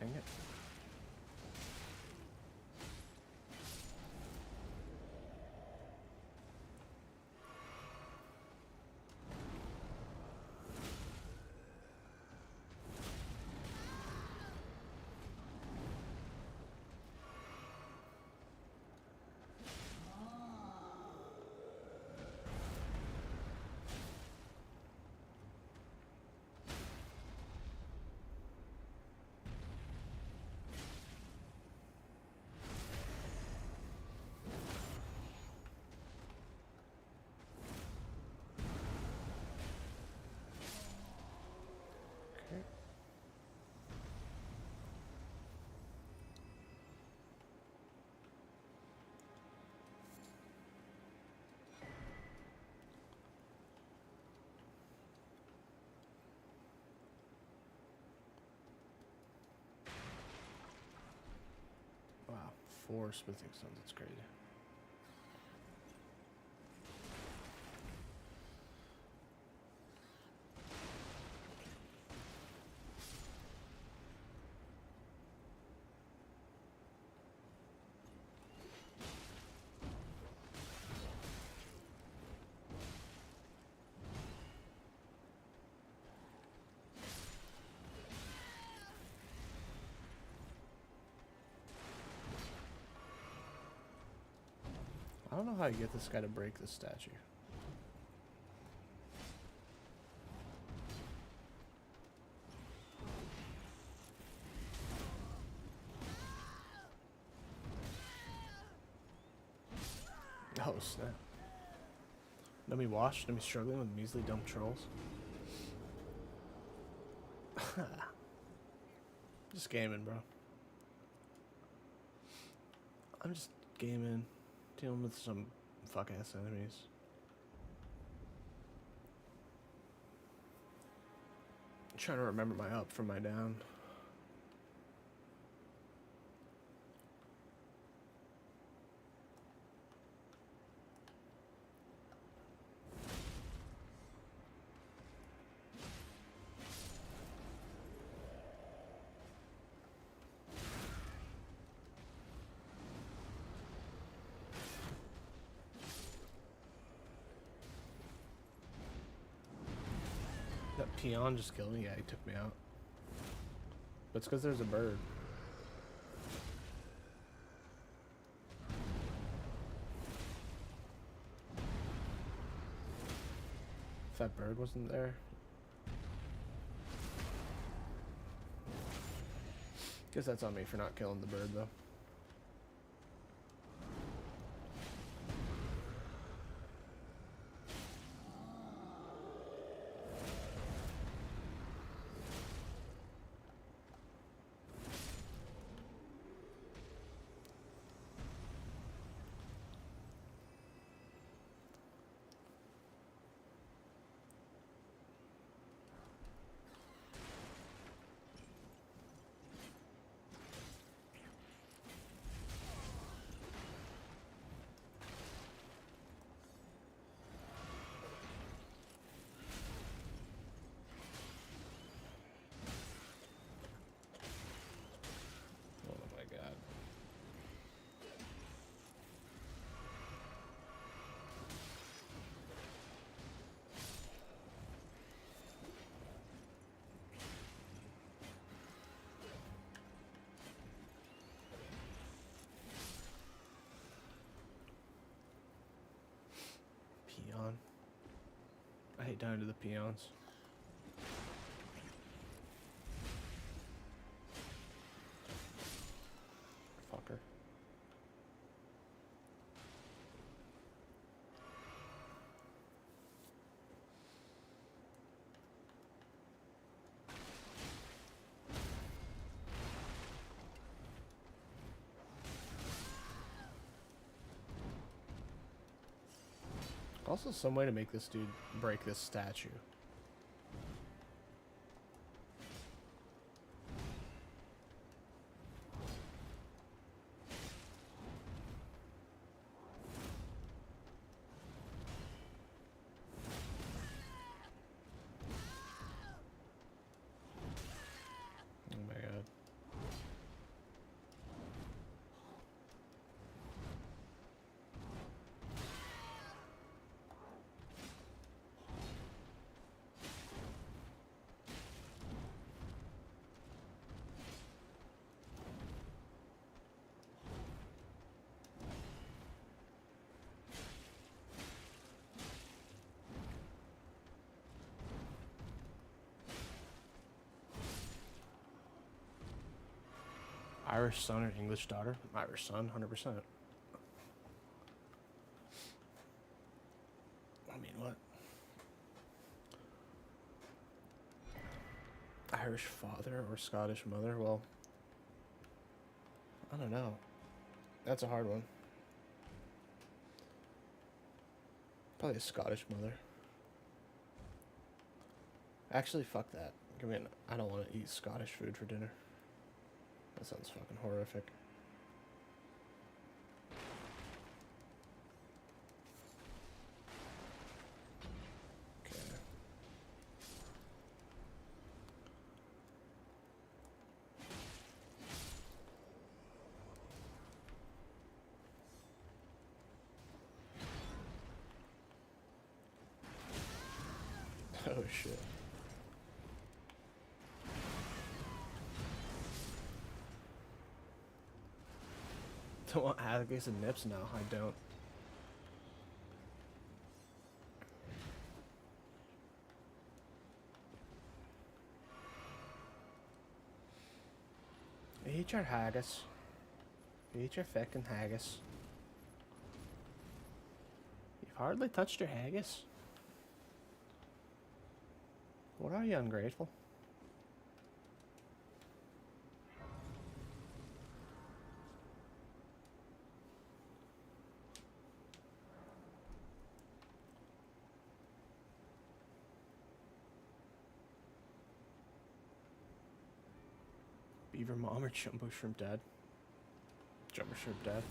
Dang it. Okay. Wow, 4 smithing stones, that's crazy. don't know how you get this guy to break this statue. Oh snap. Know me washed, know me struggling with measly dumb trolls. Just gaming, bro. I'm just gaming, dealing with some fuck ass enemies. Trying to remember my up from my down. That peon just killed me. Yeah, he took me out. But it's because there's a bird. If that bird wasn't there. Guess that's on me for not killing the bird, though. Peon. I hate dying to the peons. Fucker. Also, some way to make this dude break this statue. Oh my god. Irish son or English daughter? Irish son, 100%. I mean, what? Irish father or Scottish mother? Well, I don't know. That's a hard one. Probably a Scottish mother. Actually, fuck that. I mean, I don't want to eat Scottish food for dinner. That sounds fucking horrific. Okay. Oh shit. Don't want alligators and nips? No, I don't. Eat your haggis. Eat your feckin' haggis. You've hardly touched your haggis. What are you, ungrateful? Beaver mom or jumbo shrimp dad? Jumbo shrimp dad.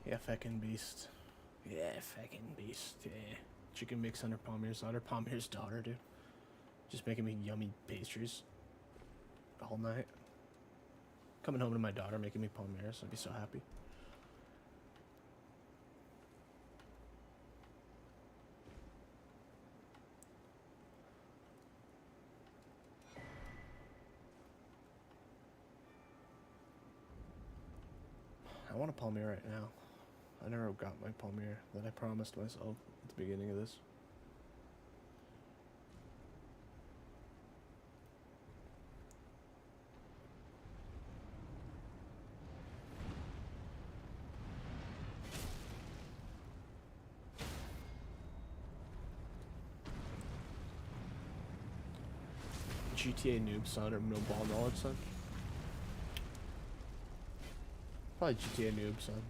Yeah, feckin' beast. Yeah, feckin' beast. Yeah. Chicken mix under Palmier's daughter. Palmier's daughter, dude. Just making me yummy pastries all night. Coming home to my daughter making me Palmier's. I'd be so happy. I want a Palmier right now. I never got my Palmier that I promised myself at the beginning of this. GTA noob son or no ball knowledge son? Probably GTA noob son.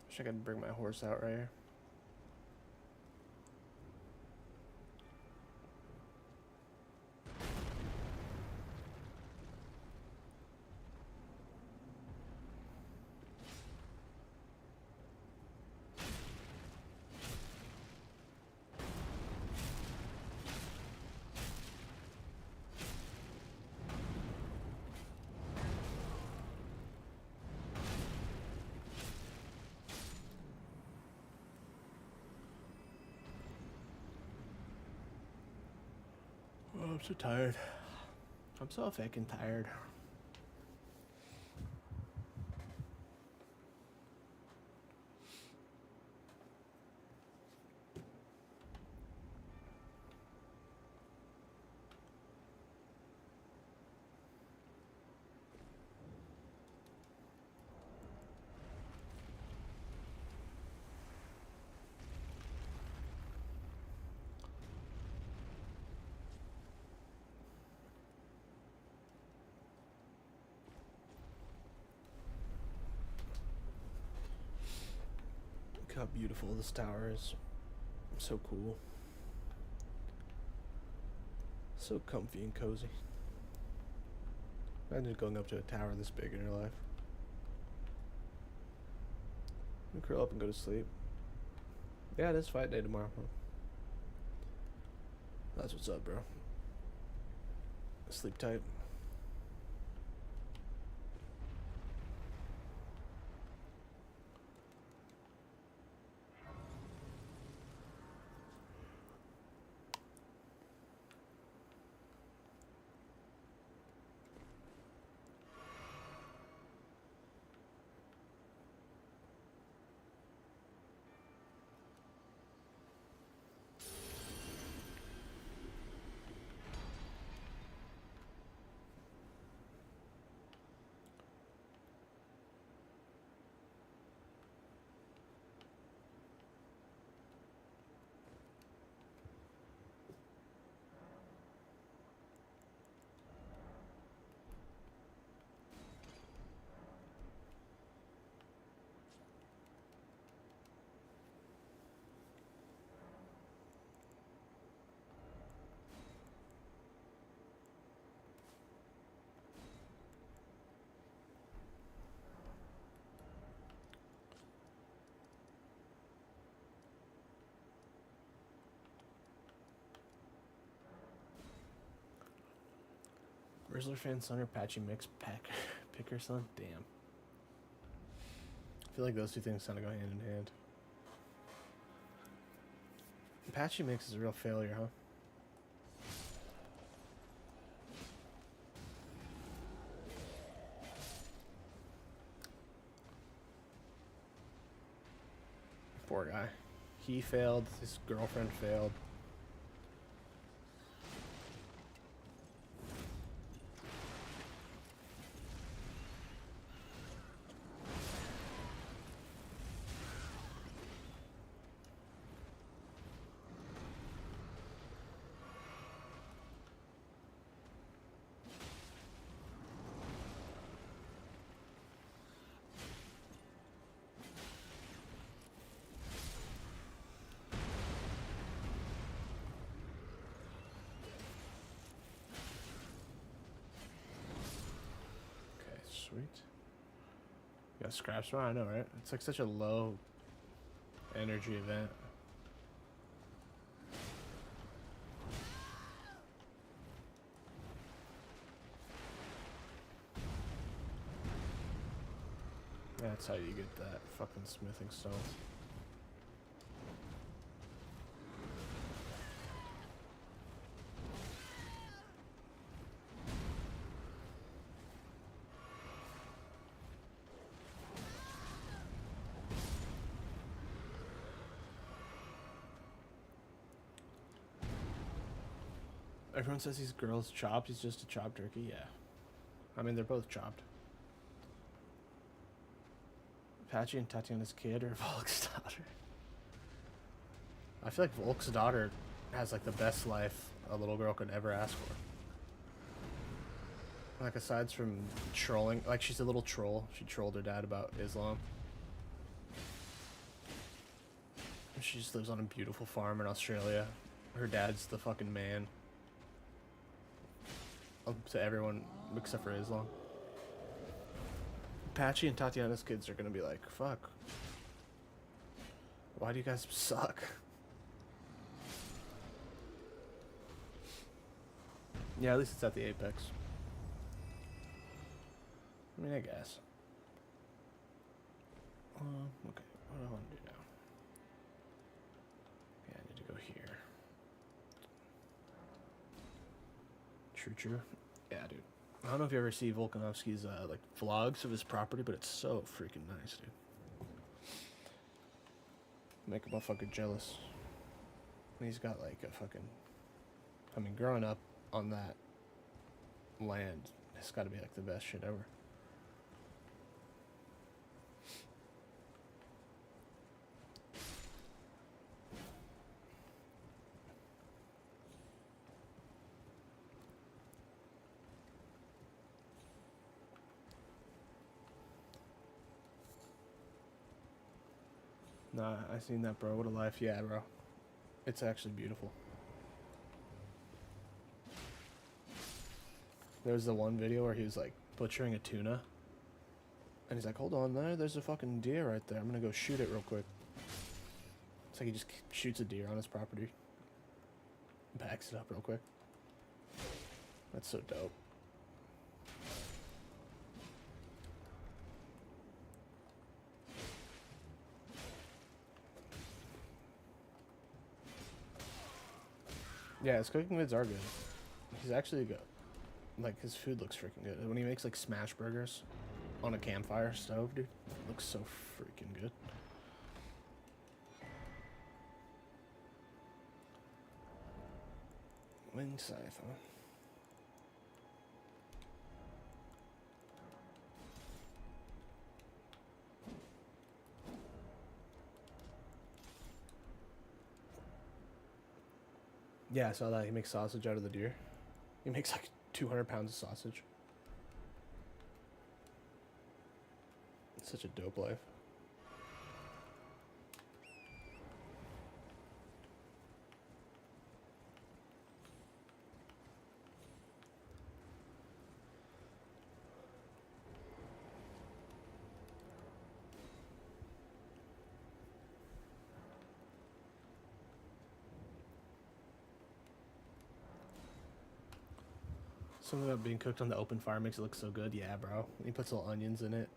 Wish I could bring my horse out right here. Oh, I'm so tired. I'm so fucking tired. Look how beautiful this tower is. So cool. So comfy and cozy. Imagine going up to a tower this big in your life. You curl up and go to sleep. Yeah, it is fight day tomorrow. That's what's up, bro. Sleep tight. Rizzler fan son or Apache mix picker son? Damn. I feel like those two things kind of go hand in hand. Apache mix is a real failure, huh? Poor guy. He failed. His girlfriend failed. Sweet. You got scraps around? I know, right? It's like such a low energy event. That's how you get that fucking smithing stone. Everyone says these girls chopped. He's just a chopped turkey. Yeah. I mean, they're both chopped. Apache and Tatiana's kid or Volk's daughter? I feel like Volk's daughter has like the best life a little girl could ever ask for. Like aside from trolling, like she's a little troll. She trolled her dad about Islam. She just lives on a beautiful farm in Australia. Her dad's the fucking man. To everyone except for Islam. Apache and Tatiana's kids are gonna be like, fuck. Why do you guys suck? Yeah, at least it's at the apex. I mean, I guess. Okay, what do I want to do now? Yeah, I need to go here. True. Yeah, dude. I don't know if you ever see Volkanovski's like vlogs of his property, but it's so freaking nice, dude. Make a motherfucker jealous. And he's got like a fucking. I mean, growing up on that land, it's got to be like the best shit ever. Nah, I seen that, bro. What a life. Yeah, bro. It's actually beautiful. There's the one video where he was like butchering a tuna. And he's like, hold on there. There's a fucking deer right there. I'm going to go shoot it real quick. It's like he just shoots a deer on his property. Backs it up real quick. That's so dope. Yeah, his cooking vids are good. He's actually good. Like, his food looks freaking good. When he makes, like, smash burgers on a campfire stove, dude, it looks so freaking good. Wing scythe, huh? Yeah, I saw that. He makes sausage out of the deer. He makes like 200 pounds of sausage. It's such a dope life. Something about being cooked on the open fire makes it look so good. Yeah, bro. He puts little onions in it.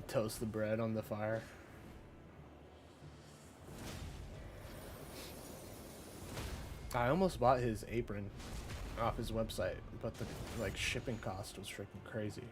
Toast the bread on the fire. I almost bought his apron off his website, but the like shipping cost was freaking crazy.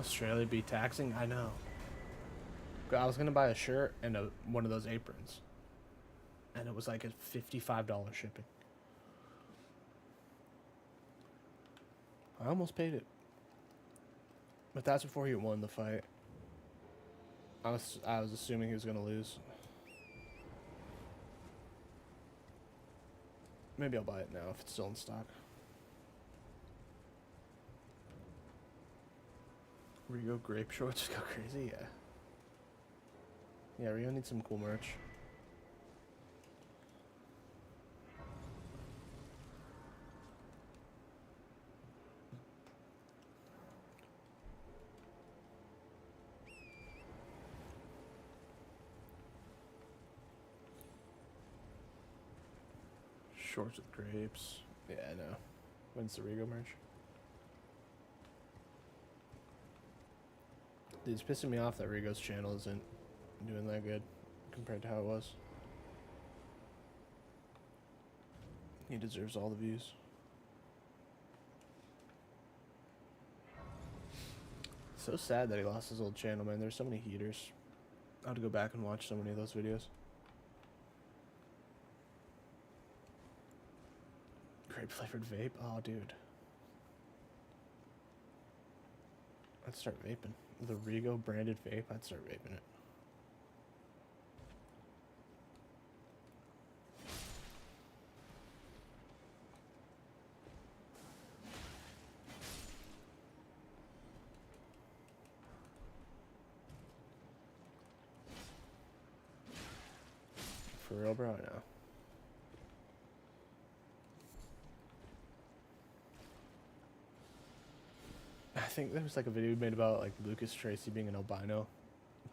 Australia be taxing? I know. I was gonna buy a shirt and one of those aprons, and it was like a $55 shipping. I almost paid it, but that's before he won the fight. I was assuming he was gonna lose. Maybe I'll buy it now if it's still in stock. Rigo grape shorts go crazy, yeah. Yeah, Rio needs some cool merch. Shorts with grapes. Yeah, I know. When's the Rigo merch? Dude, it's pissing me off that Rigo's channel isn't doing that good compared to how it was. He deserves all the views. So sad that he lost his old channel, man. There's so many heaters. I have to go back and watch so many of those videos. Grape flavored vape? Oh, dude. I'd start vaping. The Rigo branded vape, I'd start vaping it. For real, bro? I know. I think there was like a video made about like Lucas Tracy being an albino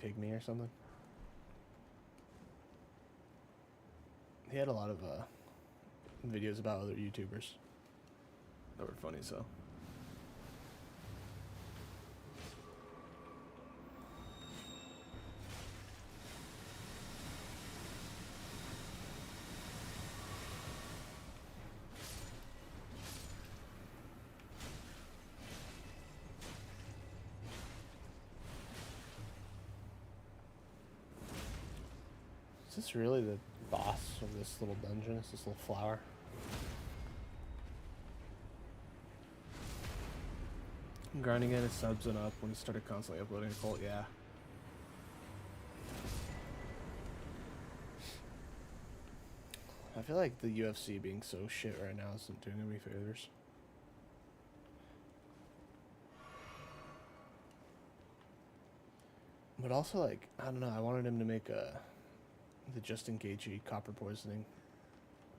pygmy or something. He had a lot of videos about other YouTubers that were funny, so. Is this really the boss of this little dungeon? Is this little flower? Grinding in his subs and up when he started constantly uploading a cult, yeah. I feel like the UFC being so shit right now isn't doing him any favors. But also, like, I don't know, I wanted him to make the Justin Gaethje copper poisoning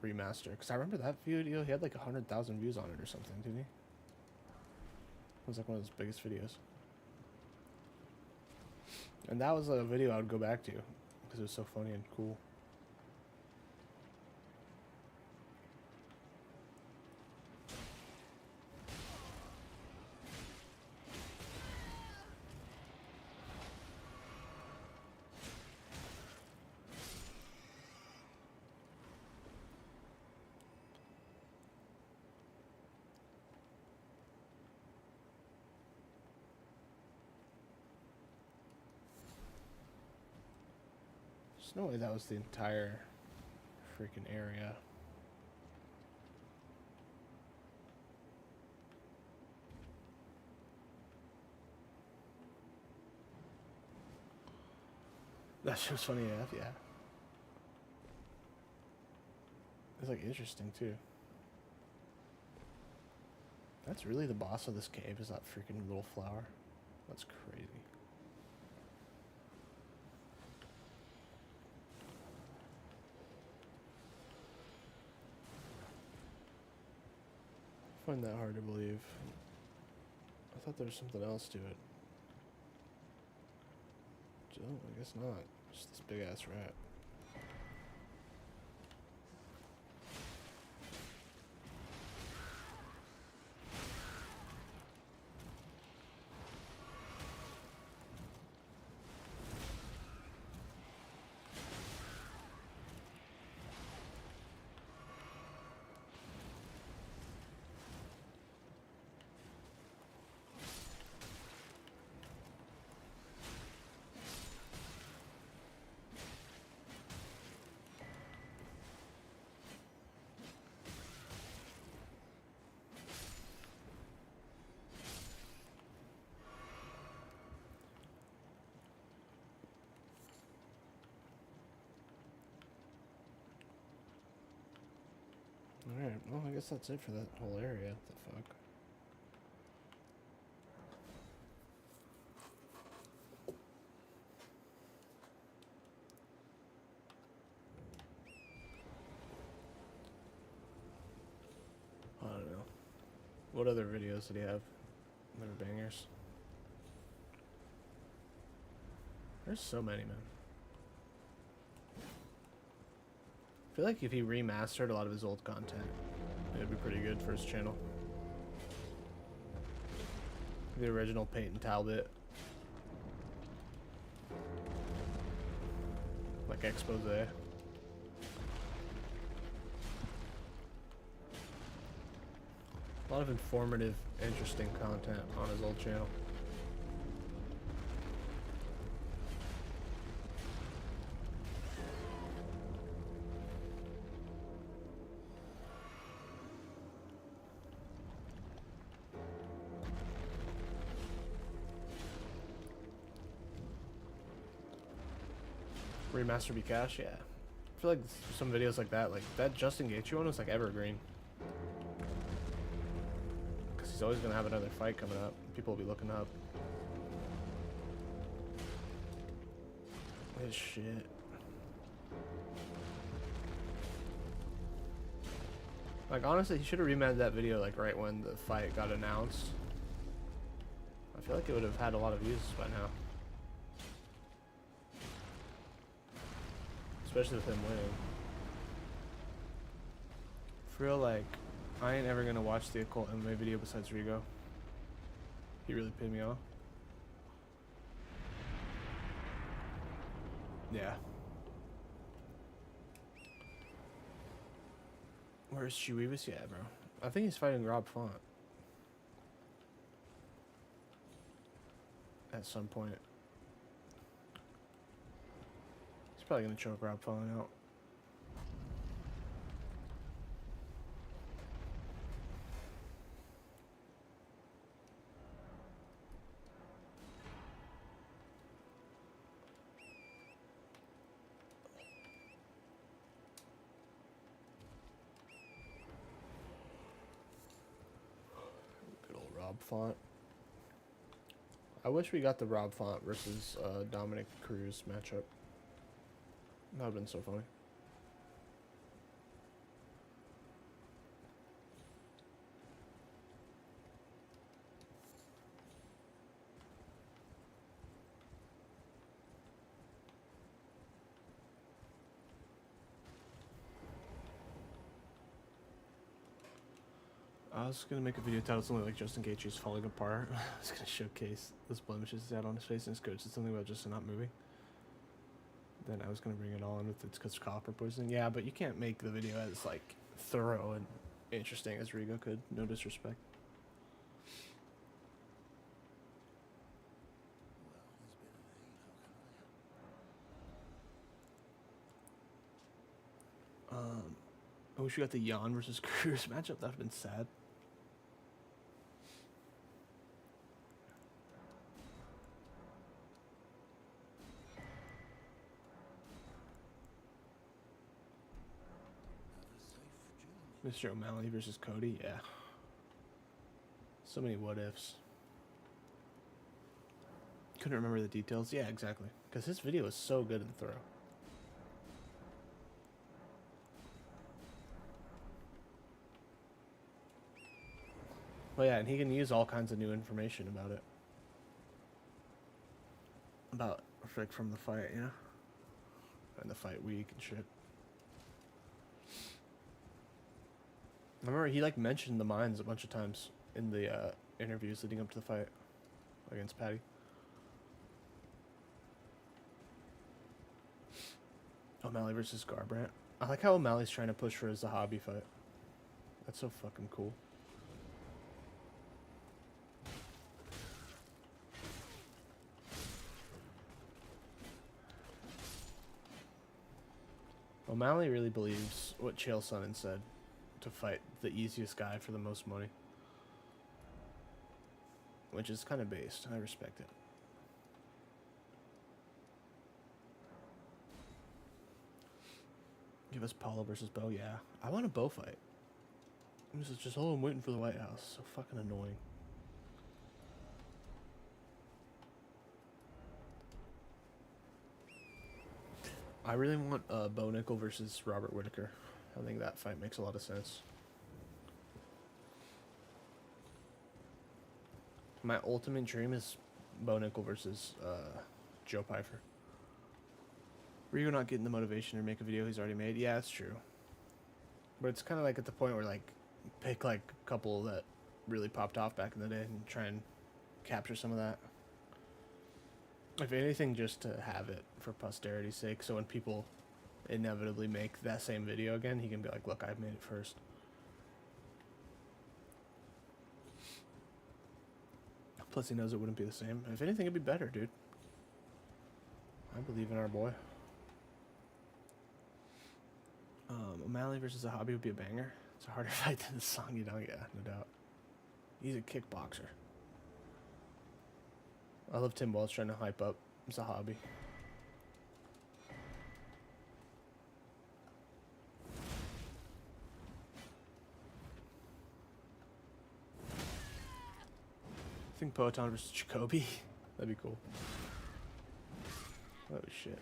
remaster. Because I remember that video, he had like 100,000 views on it or something, didn't he? It was like one of his biggest videos. And that was a video I would go back to because it was so funny and cool. There's no way that was the entire freaking area. That shit was funny enough, yeah. It's like interesting too. That's really the boss of this cave, is that freaking little flower? That's crazy. I find that hard to believe. I thought there was something else to it. Oh, I guess not. Just this big ass rat. Alright, well, I guess that's it for that whole area. What the fuck? I don't know. What other videos did he have that are bangers? There's so many, man. I feel like if he remastered a lot of his old content, it'd be pretty good for his channel. The original Peyton Talbot. Like expose. A lot of informative, interesting content on his old channel. Remaster be cash, yeah. I feel like some videos like that Justin Gaethje one was like evergreen. Because he's always gonna have another fight coming up. People will be looking up. This shit. Like honestly, he should have remade that video like right when the fight got announced. I feel like it would have had a lot of views by now. Especially with him winning. For real, like, I ain't ever gonna watch the occult MMA video besides Rigo. He really pissed me off. Yeah. Where's Chiweebus? Yeah, bro. I think he's fighting Rob Font. At some point. Probably gonna choke Rob falling out. Font. I wish we got the Rob Font versus Dominic Cruz matchup. That would have been so funny. I was gonna make a video titled something like Justin Gaethje's falling apart. I was gonna showcase those blemishes he had on his face, and his coach said something about Justin not moving. Then I was gonna bring it all in with it's because copper poisoning. Yeah, but you can't make the video as like thorough and interesting as Rigo could. No disrespect. I wish we got the Jan versus Cruz matchup. That'd have been sad. Mr. O'Malley versus Cody, yeah. So many what ifs. Couldn't remember the details. Yeah, exactly. Because his video is so good and thorough. Well, yeah, and he can use all kinds of new information about it. About, like, from the fight, you know? And the fight week and shit. I remember he, like, mentioned the mines a bunch of times in the interviews leading up to the fight against Patty. O'Malley versus Garbrandt. I like how O'Malley's trying to push for his Zahabi fight. That's so fucking cool. O'Malley really believes what Chael Sonnen said, to fight the easiest guy for the most money. Which is kind of based. I respect it. Give us Paulo versus Bo. Yeah. I want a Bo fight. This is just, oh, I'm waiting for the White House. So fucking annoying. I really want Bo Nickel versus Robert Whittaker. I think that fight makes a lot of sense. My ultimate dream is Bo Nickel versus Joe Pyfer. Rigo not getting the motivation to make a video he's already made. Yeah, that's true. But it's kind of like at the point where, like, pick like a couple that really popped off back in the day and try and capture some of that. If anything, just to have it for posterity's sake, so when people inevitably make that same video again, he can be like, look, I made it first. Plus he knows it wouldn't be the same. If anything, it'd be better, dude. I believe in our boy. O'Malley versus a hobby would be a banger. It's a harder fight than the song, you know? Yeah, no doubt. He's a kickboxer. I love Tim Walsh trying to hype up Zahabi. I think Poetan versus Jacoby. That'd be cool. Oh shit.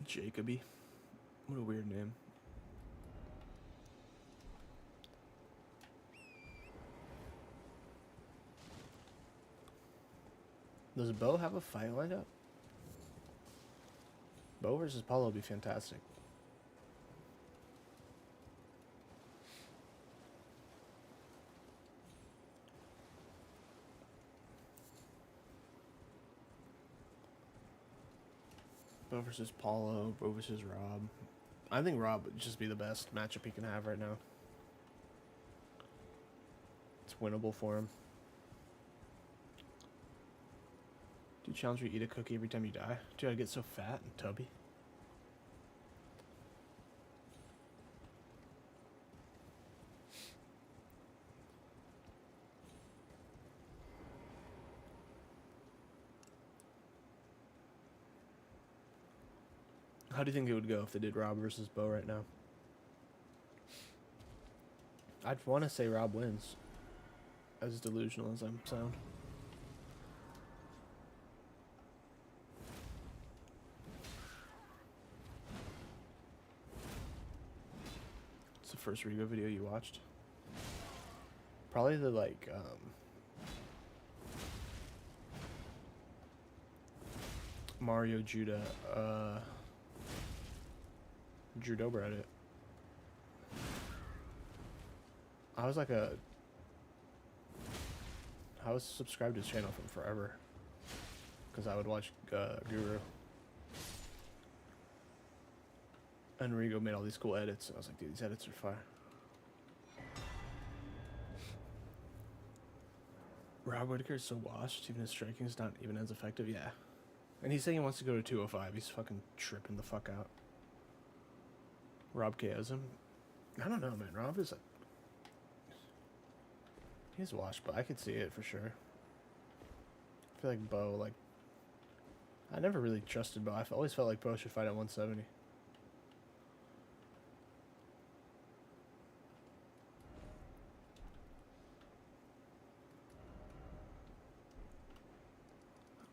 Jacoby. What a weird name. Does Bo have a fight lined up? Bo versus Paulo would be fantastic. Bo versus Paulo, Bo versus Rob. I think Rob would just be the best matchup he can have right now. It's winnable for him. Do you challenge where you eat a cookie every time you die? Dude, I get so fat and tubby. How do you think it would go if they did Rob versus Bo right now? I'd want to say Rob wins, as delusional as I sound. It's the first Rigo video you watched? Probably the, like, Mario Judah, Judo Reddit. I was subscribed to his channel from forever. Because I would watch Guru. And Rigo made all these cool edits. And I was like, dude, these edits are fire. Rob Whittaker is so washed. Even his striking is not even as effective. Yeah. And he's saying he wants to go to 205. He's fucking tripping the fuck out. Rob KOs him. I don't know, man. Rob is he's washed, but I could see it for sure. I feel like Bo, like, I never really trusted Bo. I always felt like Bo should fight at 170.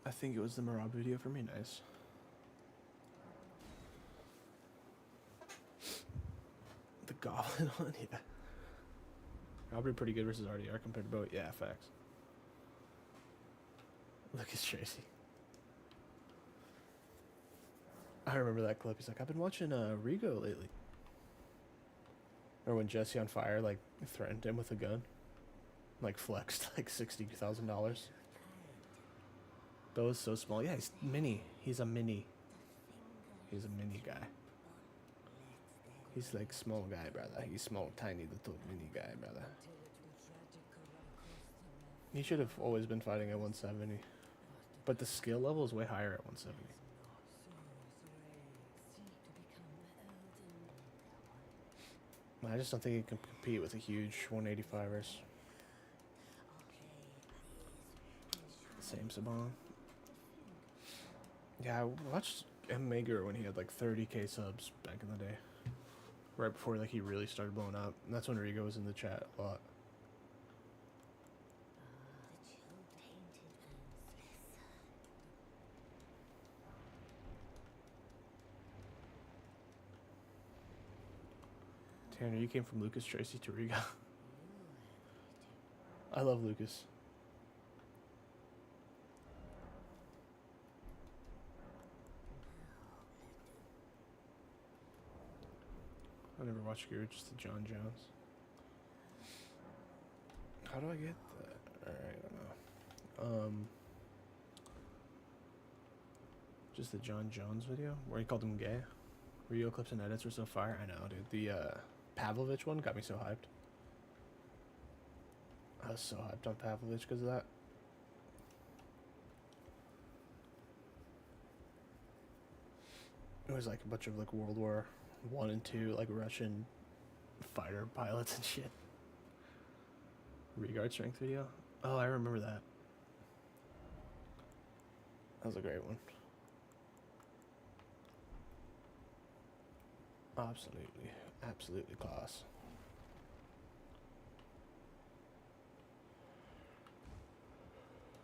I think it was the Marab video for me. Nice. The Goblin one, yeah. Probably pretty good versus RDR compared to Bo. Yeah, facts. Lucas Tracy. I remember that clip. He's like, I've been watching Rigo lately. Or when Jesse on Fire like threatened him with a gun, like flexed like $60,000. Bo is so small. Yeah, he's mini. He's a mini. He's a mini guy. He's like small guy, brother. He's small, tiny little mini guy, brother. He should have always been fighting at 170. But the skill level is way higher at 170. I just don't think he can compete with a huge 185ers. Same Saban. Yeah, I watched M. Mager when he had like 30k subs back in the day. Right before like he really started blowing up. And that's when Rigo was in the chat a lot. Tanner, you came from Lucas Tracy to Rigo. I love Lucas. I never watched Guru, just the John Jones. How do I get that? Alright, I don't know. Just the John Jones video where he called him gay. Rio clips and edits were so fire. I know, dude. The Pavlovich one got me so hyped. I was so hyped on Pavlovich because of that. It was like a bunch of like World War I and II like Russian fighter pilots and shit. Regard strength video. Oh, I remember that. That was a great one. Absolutely, absolutely class.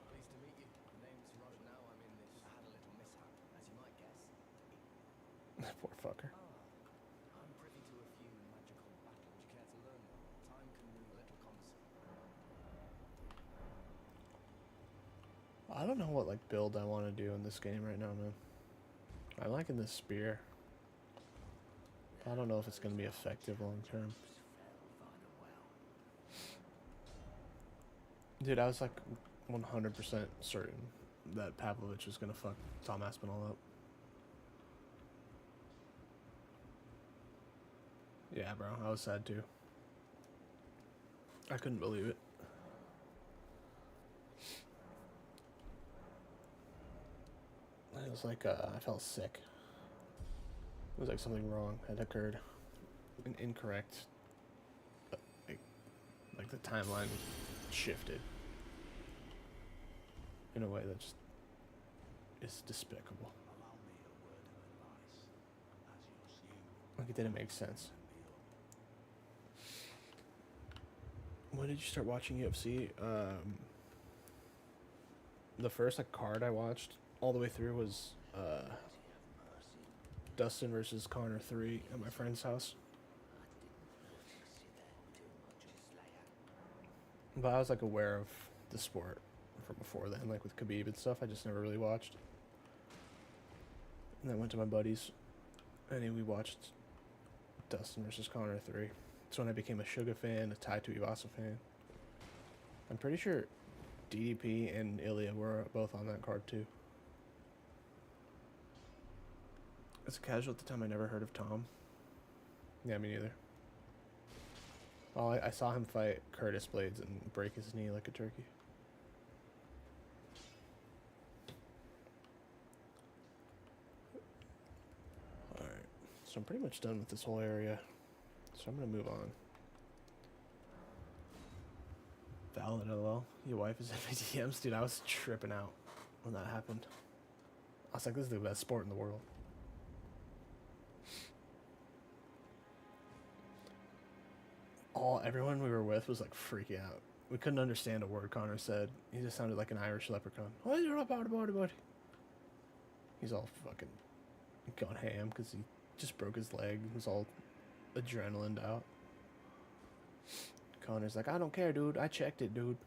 Pleased to meet you. The name's Roger now. I'm in this. I had a little mishap, as you might guess. Poor fucker. I'm privy to a few magical battles. Would you care to learn more? Time can ruin a little conversation. I don't know what like build I want to do in this game right now, man. I'm liking this spear. I don't know if it's going to be effective long term. Dude, I was like 100% certain that Pavlovich was going to fuck Tom Aspinall up. Yeah, bro, I was sad too. I couldn't believe it. It was like, I felt sick. It was like something wrong had occurred. An incorrect, like the timeline shifted in a way that just is despicable. Allow me a word of advice. It didn't make sense. When did you start watching UFC? The first like card I watched all the way through was Dustin versus Connor 3 at my friend's house. But I was like aware of the sport from before then, like with Khabib and stuff. I just never really watched. And then went to my buddies, and we watched Dustin versus Connor 3. That's when I became a Suga fan, a Tai Tuivasa fan. I'm pretty sure DDP and Ilya were both on that card too. As a casual at the time, I never heard of Tom. Yeah, me neither. Oh, I saw him fight Curtis Blades and break his knee like a turkey. Alright, so I'm pretty much done with this whole area. So I'm gonna move on. Valid LOL. Your wife is in my DMs? Dude, I was tripping out when that happened. I was like, this is the best sport in the world. Everyone we were with was like freaking out. We couldn't understand a word Connor said. He just sounded like an Irish leprechaun. He's all fucking gone ham because he just broke his leg. He was all adrenalined out. Connor's like, I don't care, dude. I checked it, dude.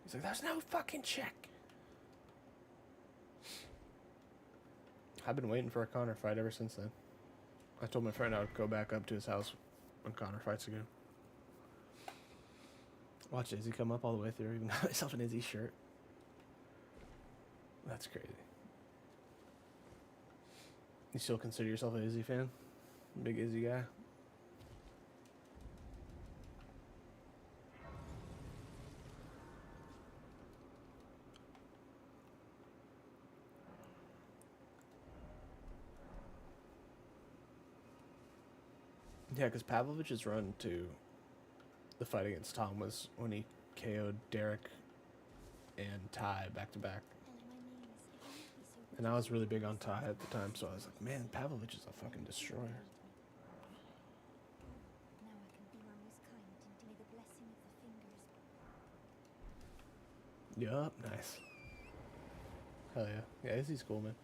He's like, there's no fucking check. I've been waiting for a Connor fight ever since then. I told my friend I would go back up to his house when Connor fights again. Watch Izzy come up all the way through. Even got myself an Izzy shirt. That's crazy. You still consider yourself an Izzy fan? Big Izzy guy? Yeah, because Pavlovich's run to the fight against Tom was when he KO'd Derek and Ty back to back. And I was really big on Ty at the time, so I was like, man, Pavlovich is a fucking destroyer. Yup, nice. Hell yeah. Yeah, Izzy's cool, man.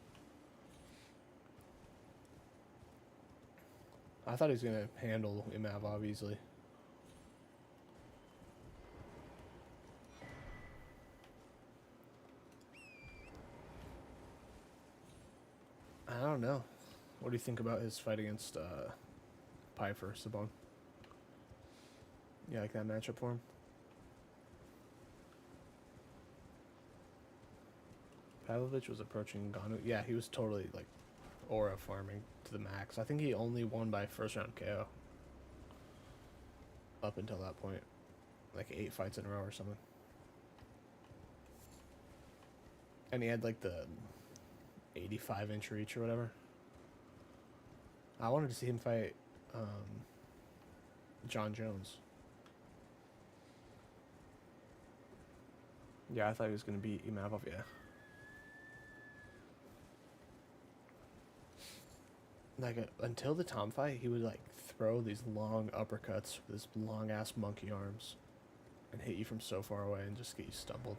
I thought he was gonna handle Imavov easily. I don't know. What do you think about his fight against Piper Sabon? You like that matchup for him? Pavlovich was approaching Ngannou. Yeah, he was totally like aura farming to the max. I think he only won by first round KO. Up until that point. Like 8 fights in a row or something. And he had like the 85-inch reach or whatever. I wanted to see him fight John Jones. Yeah, I thought he was going to beat Imavov, yeah. Like, until the Tom fight, he would, like, throw these long uppercuts with his long-ass monkey arms and hit you from so far away and just get you stumbled.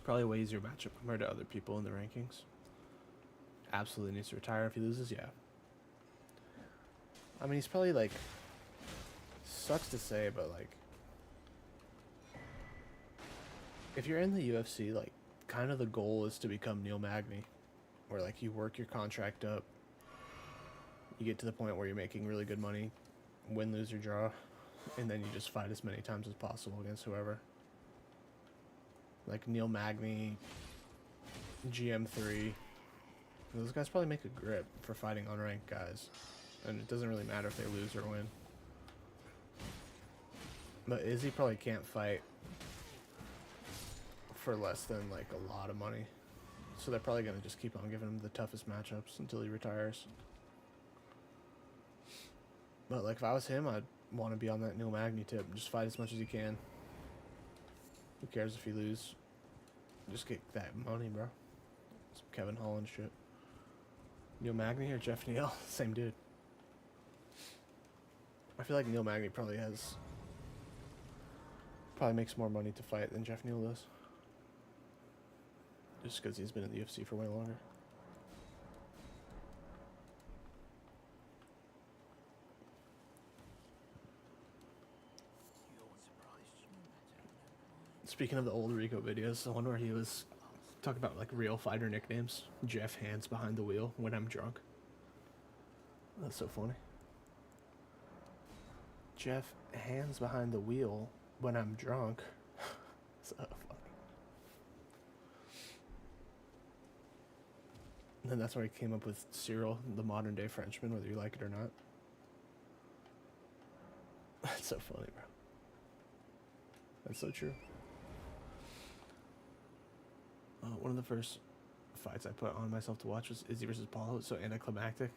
Probably a way easier matchup compared to other people in the rankings. Absolutely needs to retire if he loses, yeah. I mean, he's probably like, sucks to say, but like, if you're in the UFC, like, kind of the goal is to become Neil Magny, where like you work your contract up, you get to the point where you're making really good money, win, lose, or draw, and then you just fight as many times as possible against whoever. Like Neil Magny, GM3. Those guys probably make a grip for fighting unranked guys. And it doesn't really matter if they lose or win. But Izzy probably can't fight for less than like a lot of money. So they're probably gonna just keep on giving him the toughest matchups until he retires. But like if I was him, I'd want to be on that Neil Magny tip. Just fight as much as you can. Who cares if you lose? Just get that money, bro. Some Kevin Holland shit. Neil Magny or Jeff Neal? Same dude. I feel like Neil Magny probably makes more money to fight than Jeff Neal does. Just because he's been in the UFC for way longer. Speaking of the old Rico videos, the one where he was talking about like real fighter nicknames. Jeff Hands Behind the Wheel when I'm drunk. That's so funny. Jeff Hands Behind the Wheel when I'm drunk. So funny. And then that's where he came up with Cyril, the modern day Frenchman, whether you like it or not. That's so funny, bro. That's so true. One of the first fights I put on myself to watch was Izzy versus Paulo. It's so anticlimactic.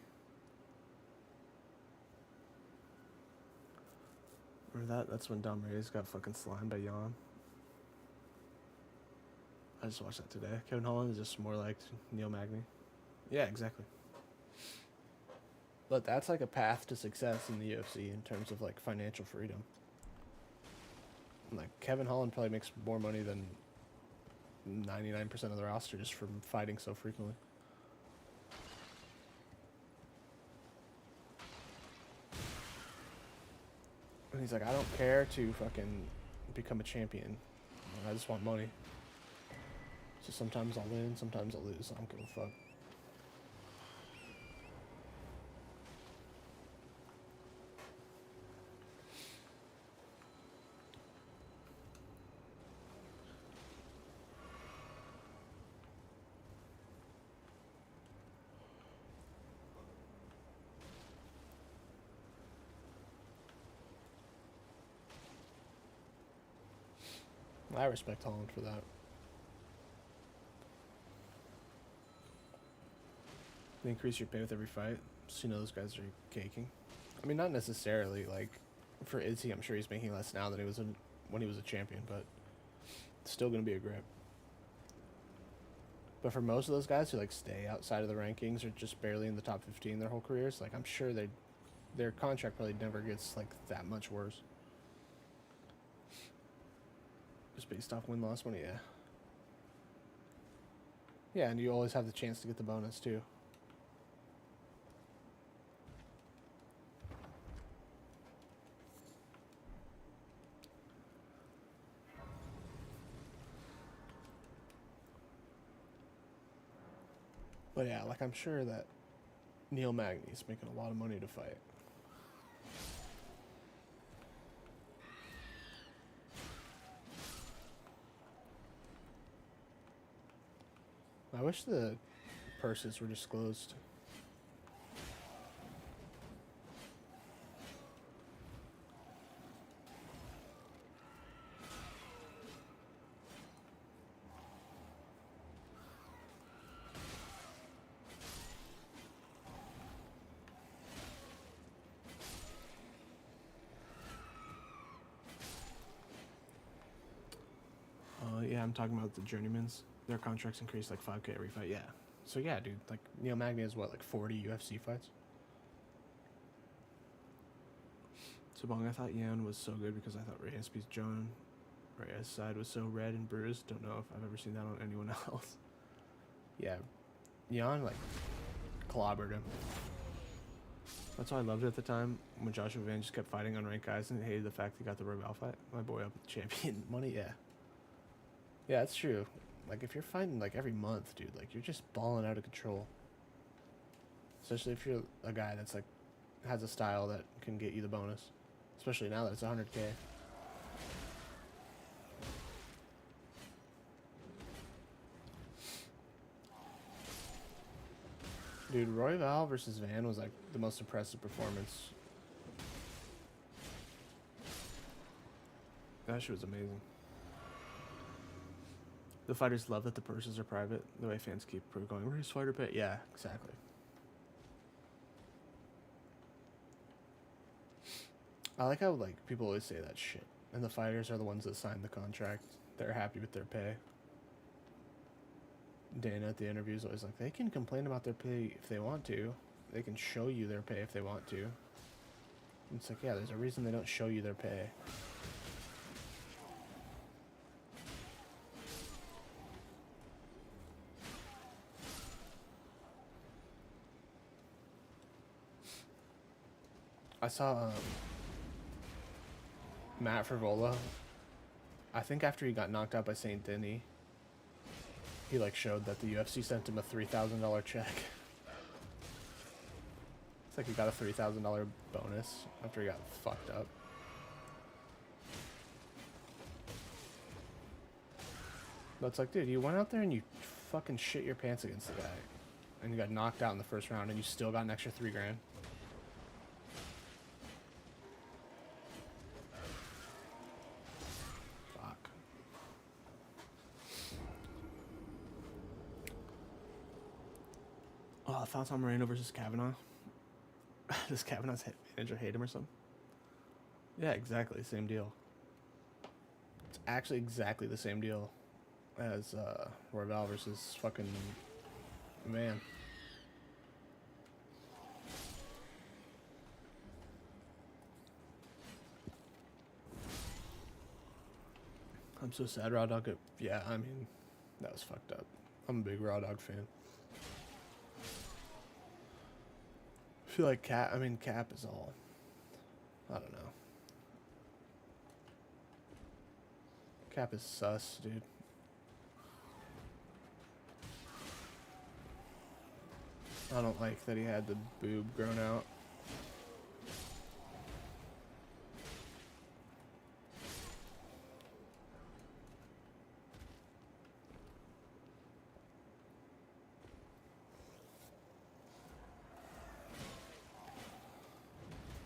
Remember that? That's when Dom Reyes got fucking slimed by Jan. I just watched that today. Kevin Holland is just more like Neil Magny. Yeah, exactly. But that's like a path to success in the UFC in terms of like financial freedom. Like Kevin Holland probably makes more money than 99% of the roster just from fighting so frequently. And he's like, I don't care to fucking become a champion. I just want money. So sometimes I'll win, sometimes I'll lose. I don't give a fuck. I respect Holland for that. They increase your pay with every fight, so you know those guys are caking. I mean, not necessarily. Like, for Izzy, I'm sure he's making less now than he was when he was a champion, but it's still going to be a grip. But for most of those guys who, like, stay outside of the rankings or just barely in the top 15 their whole careers, like, I'm sure their contract probably never gets, like, that much worse. Just based off win-loss money, yeah. Yeah, and you always have the chance to get the bonus, too. But yeah, like, I'm sure that Neil Magny's making a lot of money to fight. I wish the purses were disclosed. Yeah, I'm talking about the journeymans. Their contracts increase like 5K every fight. Yeah. So yeah, dude, like Neil Magny has what, like 40 UFC fights? So Bong, I thought Yan was so good because I thought Reyes beat Joan. Reyes' side was so red and bruised. Don't know if I've ever seen that on anyone else. Yeah, Yan like clobbered him. That's why I loved it at the time when Joshua Van just kept fighting unranked guys and hated the fact he got the Royale fight. My boy up with champion money, yeah. Yeah, that's true. Like, if you're fighting, like, every month, dude, like, you're just balling out of control. Especially if you're a guy that's, like, has a style that can get you the bonus. Especially now that it's 100K. Dude, Royval versus Van was, like, the most impressive performance. That shit was amazing. The fighters love that the purses are private. The way fans keep going, where's fighter pay? Yeah, exactly. I like how like people always say that shit, and the fighters are the ones that sign the contract. They're happy with their pay. Dana at the interview is always like, they can complain about their pay if they want to. They can show you their pay if they want to. And it's like, yeah, there's a reason they don't show you their pay. I saw Matt Frivola. I think after he got knocked out by Saint Denis, he like showed that the UFC sent him a $3,000 check. It's like he got a $3,000 bonus after he got fucked up. But it's like, dude, you went out there and you fucking shit your pants against the guy, and you got knocked out in the first round, and you still got an extra $3,000. Oh, Fonson Moreno versus Kavanaugh. Does Kavanaugh's manager hate him or something? Yeah, exactly. Same deal. It's actually exactly the same deal as Royval versus fucking man. I'm so sad Raw Dog got, yeah, I mean, that was fucked up. I'm a big Raw Dog fan. I feel like Cap is all, I don't know. Cap is sus, dude. I don't like that he had the boob grown out.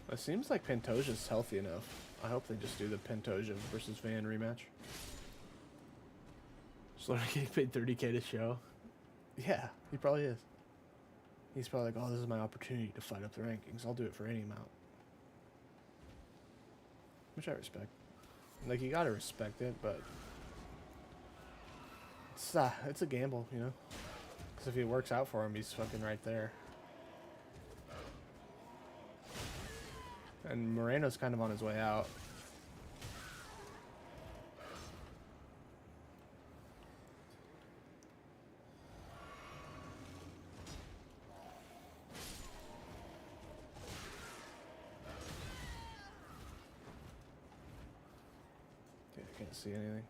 It seems like Pantoja's healthy enough. I hope they just do the Pantoja versus Van rematch. Just let him get paid $30K to show. Yeah, he probably is. He's probably like, oh, this is my opportunity to fight up the rankings. I'll do it for any amount. Which I respect. Like, you gotta respect it, but it's a gamble, you know? Because if it works out for him, he's fucking right there. And Moreno's kind of on his way out. Okay, I can't see anything.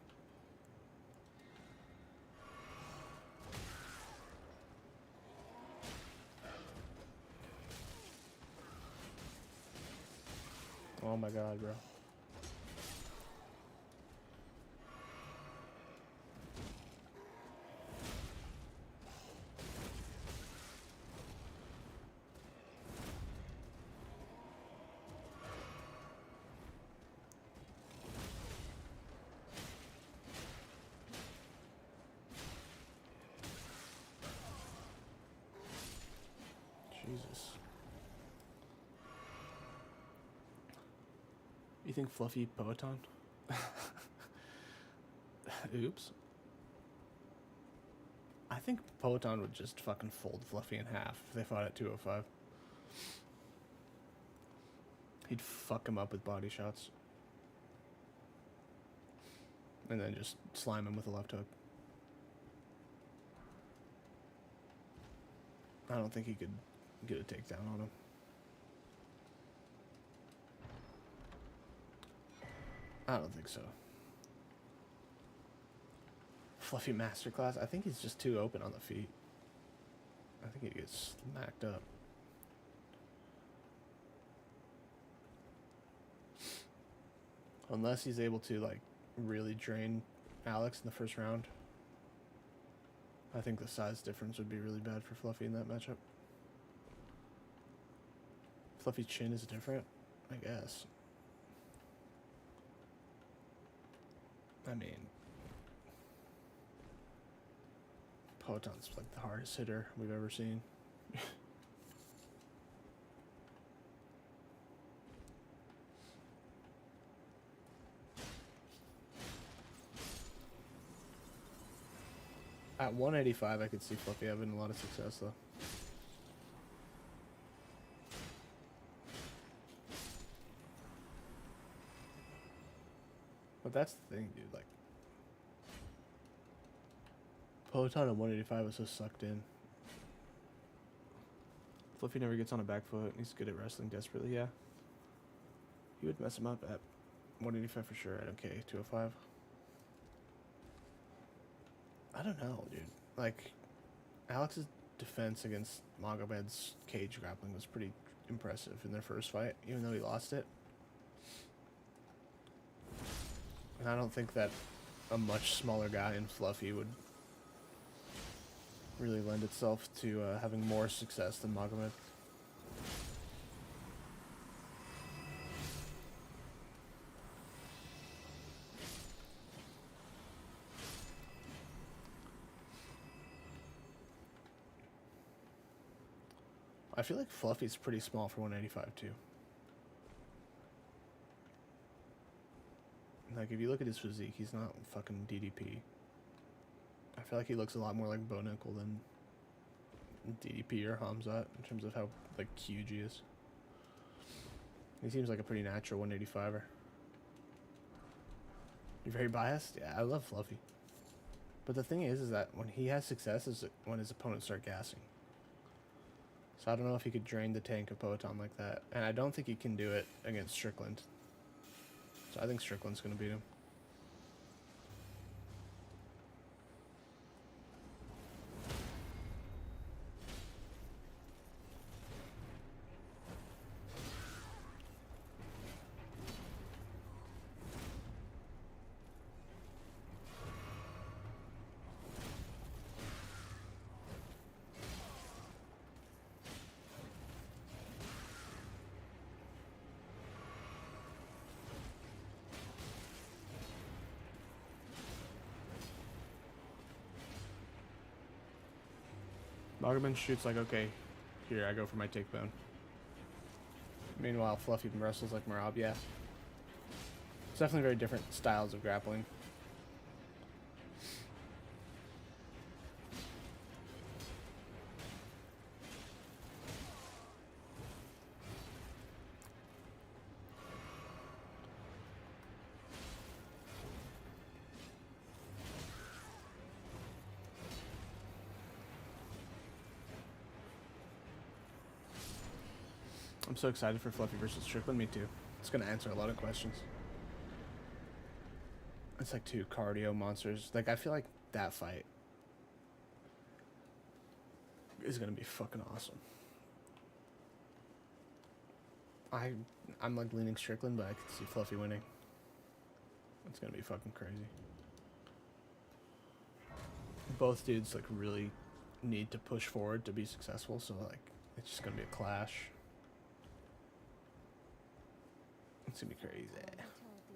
Oh my god, bro. Jesus. You think Fluffy Poeton? Oops. I think Poeton would just fucking fold Fluffy in half if they fought at 205. He'd fuck him up with body shots. And then just slime him with a left hook. I don't think he could get a takedown on him. I don't think so. Fluffy Masterclass. I think he's just too open on the feet. I think he gets smacked up. Unless he's able to, like, really drain Alex in the first round. I think the size difference would be really bad for Fluffy in that matchup. Fluffy's chin is different, I guess. I mean, Poton's like the hardest hitter we've ever seen. At 185, I could see Fluffy having a lot of success, though. But that's the thing, dude. Like, Peloton at 185 was so sucked in. Fluffy never gets on a back foot. He's good at wrestling desperately, yeah. He would mess him up at 185 for sure. At okay, 205. I don't know, dude. Like, Alex's defense against Magomed's cage grappling was pretty impressive in their first fight, even though he lost it. And I don't think that a much smaller guy in Fluffy would really lend itself to having more success than Magomed. I feel like Fluffy's pretty small for 185 too. Like, if you look at his physique, he's not fucking DDP. I feel like he looks a lot more like Bo Nickel than DDP or Hamzat in terms of how, like, huge he is. He seems like a pretty natural 185er. You're very biased? Yeah, I love Fluffy. But the thing is that when he has success is when his opponents start gassing. So I don't know if he could drain the tank of Poeton like that. And I don't think he can do it against Strickland. So I think Strickland's going to beat him. Magomed shoots like, okay, here, I go for my takedown. Meanwhile, Fluffy wrestles like Marab, yeah. It's definitely very different styles of grappling. I'm so excited for Fluffy versus Strickland. Me too. It's going to answer a lot of questions. It's like two cardio monsters. Like, I feel like that fight is going to be fucking awesome. I'm like leaning Strickland, but I could see Fluffy winning. It's going to be fucking crazy. Both dudes like really need to push forward to be successful, so like it's just going to be a clash. It's gonna be crazy.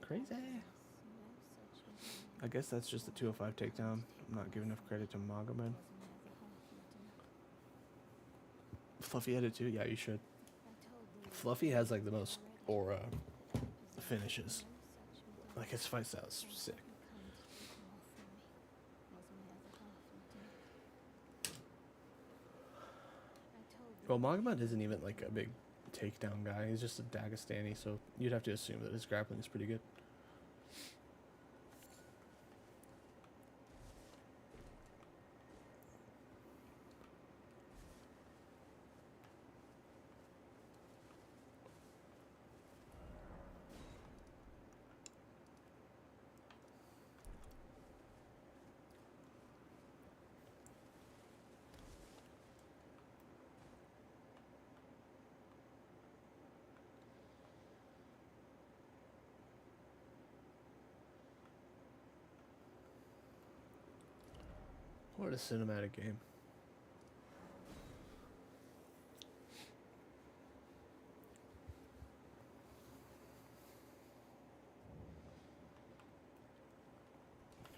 Crazy. I guess that's just the 205 takedown. I'm not giving enough credit to Magomed. Fluffy had it too? Yeah, you should. Fluffy has like the most aura finishes. Like, his fight style is sick. Well, Magomed isn't even like a big takedown guy. He's just a Dagestani, so you'd have to assume that his grappling is pretty good. What a cinematic game.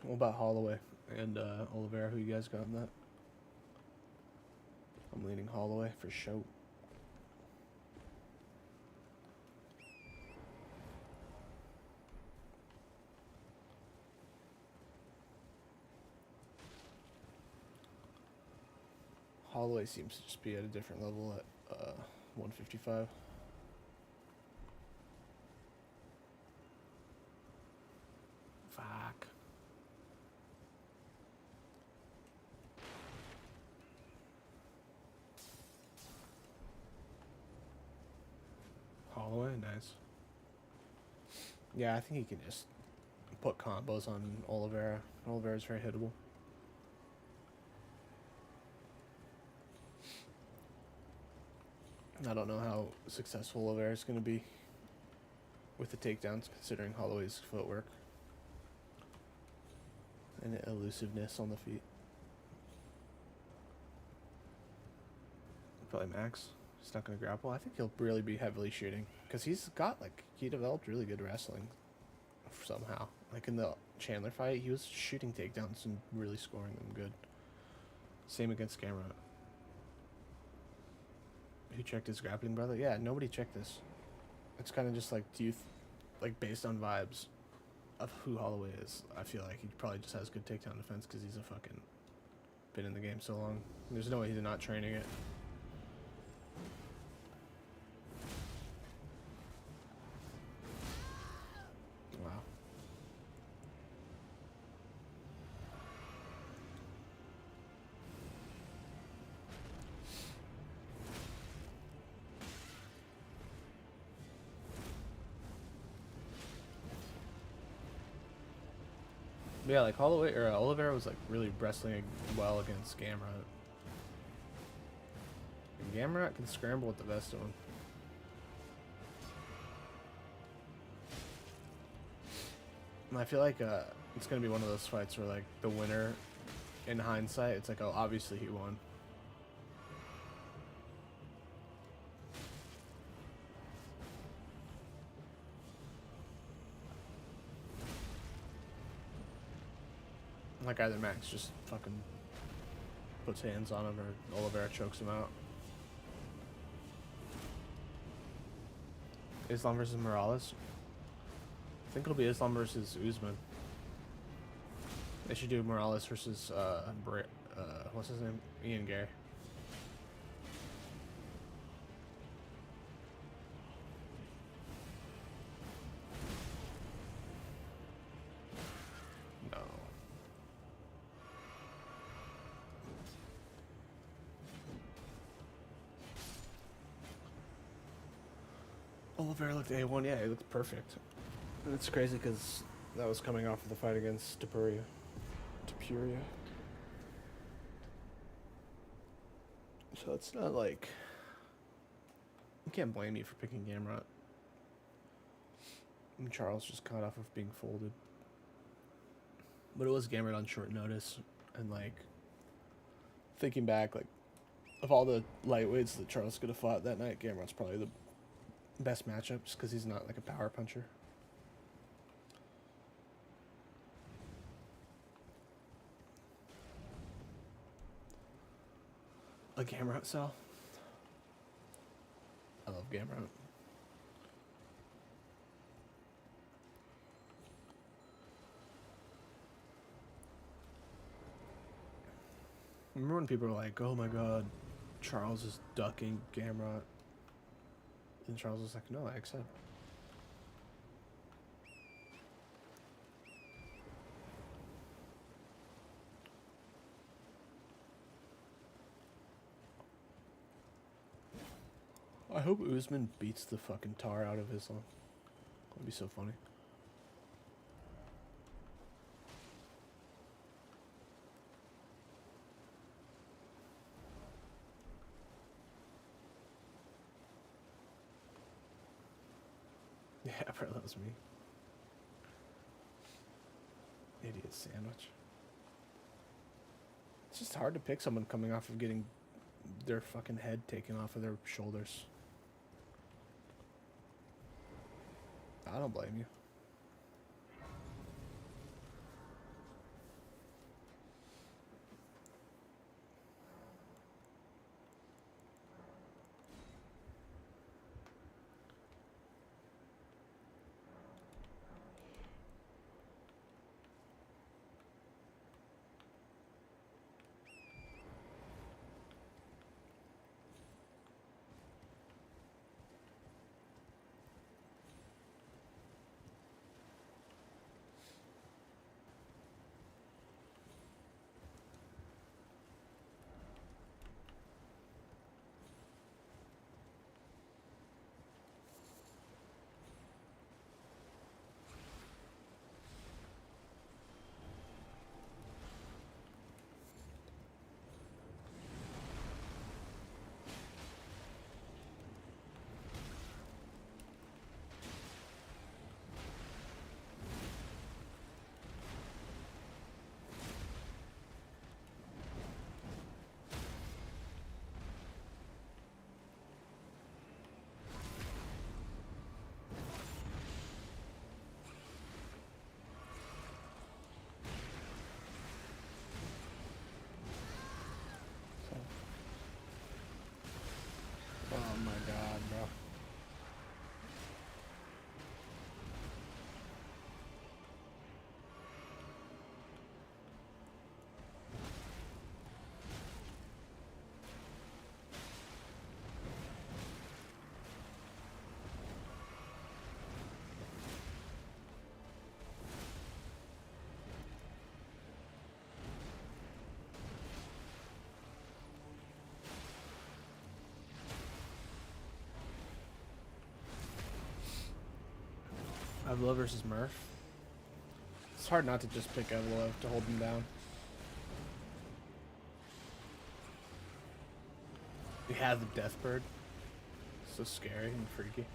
What about Holloway and Oliveira? Who you guys got in that? I'm leaning Holloway for sure. Holloway seems to just be at a different level at 155. Fuck. Holloway, nice. Yeah, I think he can just put combos on Oliveira. Oliveira's very hittable. I don't know how successful Oliveira's going to be with the takedowns, considering Holloway's footwork and elusiveness on the feet. Probably Max. He's not going to grapple. I think he'll really be heavily shooting because he developed really good wrestling somehow. Like in the Chandler fight, he was shooting takedowns and really scoring them good. Same against Gamrot. Who checked his grappling, brother? Yeah, nobody checked this. It's kind of just like, like based on vibes of who Holloway is. I feel like he probably just has good takedown defense because he's a fucking been in the game so long. There's no way he's not training it. Wow. Yeah, like Holloway or Oliveira was like really wrestling well against Gamrot. And Gamrot can scramble with the best of them. And I feel like it's gonna be one of those fights where like the winner, in hindsight, it's like, oh, obviously he won. Like either Max just fucking puts hands on him or Oliveira chokes him out. Islam versus Morales. I think it'll be Islam versus Usman. They should do Morales versus what's his name? Ian Gary. No. Oliveira looked A1. Yeah, he looked perfect. And it's crazy because that was coming off of the fight against Topuria. So it's not like... You can't blame me for picking Gamrot. And Charles just caught off of being folded. But it was Gamrot on short notice. And like... Thinking back, like... Of all the lightweights that Charles could have fought that night, Gamrot's probably the best matchup just because he's not like a power puncher. A Gamrot cell. I love Gamrot. Remember when people were like, oh my god, Charles is ducking Gamrot? And Charles was like, no, I accept. I hope Usman beats the fucking tar out of Islam. That'd be so funny. Yeah, bro, that was me. Idiot sandwich. It's just hard to pick someone coming off of getting their fucking head taken off of their shoulders. I don't blame you. Evlo versus Murph. It's hard not to just pick Evlo to hold him down. He has the Death Bird. So scary and freaky.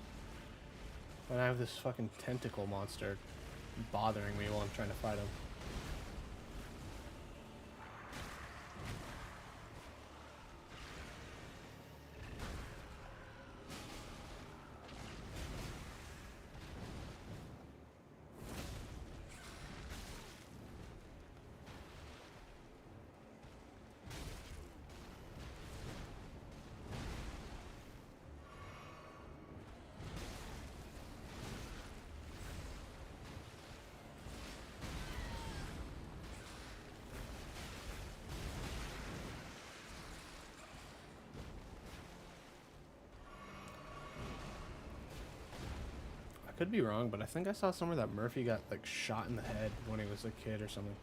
And I have this fucking tentacle monster bothering me while I'm trying to fight him. Could be wrong, but I think I saw somewhere that Murphy got like shot in the head when he was a kid or something.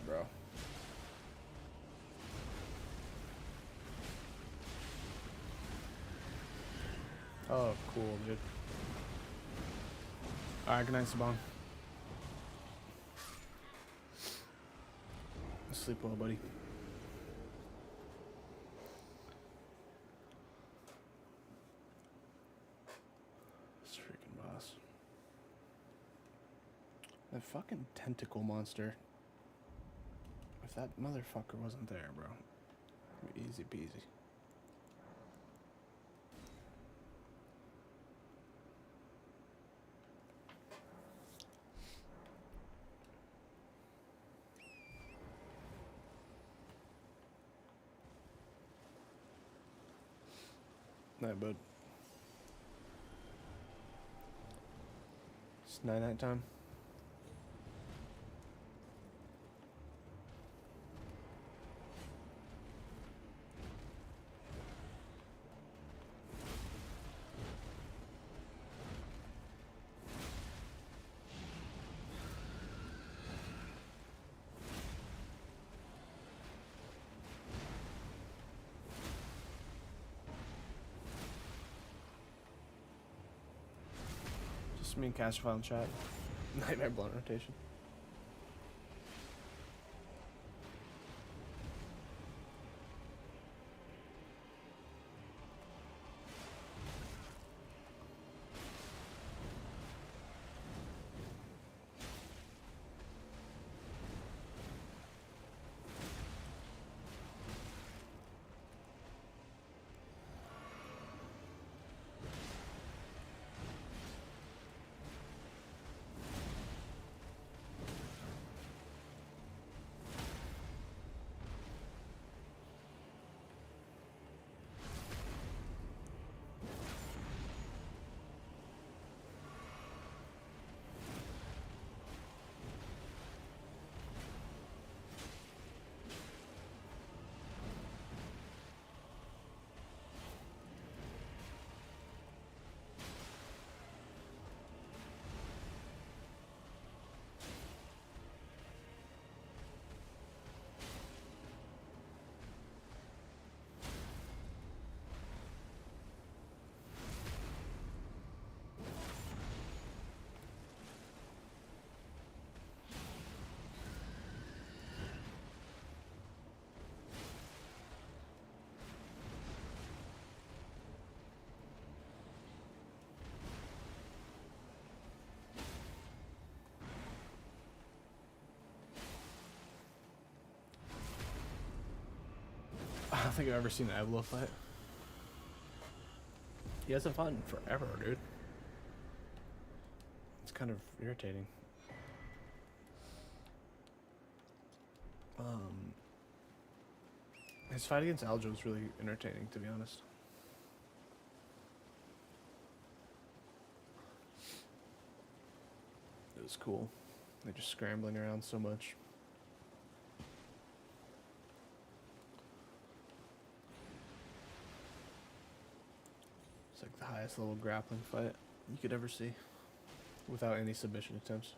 Bro. Oh, cool, dude. Alright, good night, Sabong. Sleep well, buddy. This freaking boss. That fucking tentacle monster. If that motherfucker wasn't there, bro. Easy peasy. Night, bud. It's night time. Just me and Caster file in chat. Nightmare blunt rotation. I don't think I've ever seen Evlo fight. He hasn't fought in forever, dude. It's kind of irritating. Um, his fight against Aljo was really entertaining, to be honest. It was cool. They're just scrambling around so much. It's like the highest level grappling fight you could ever see without any submission attempts.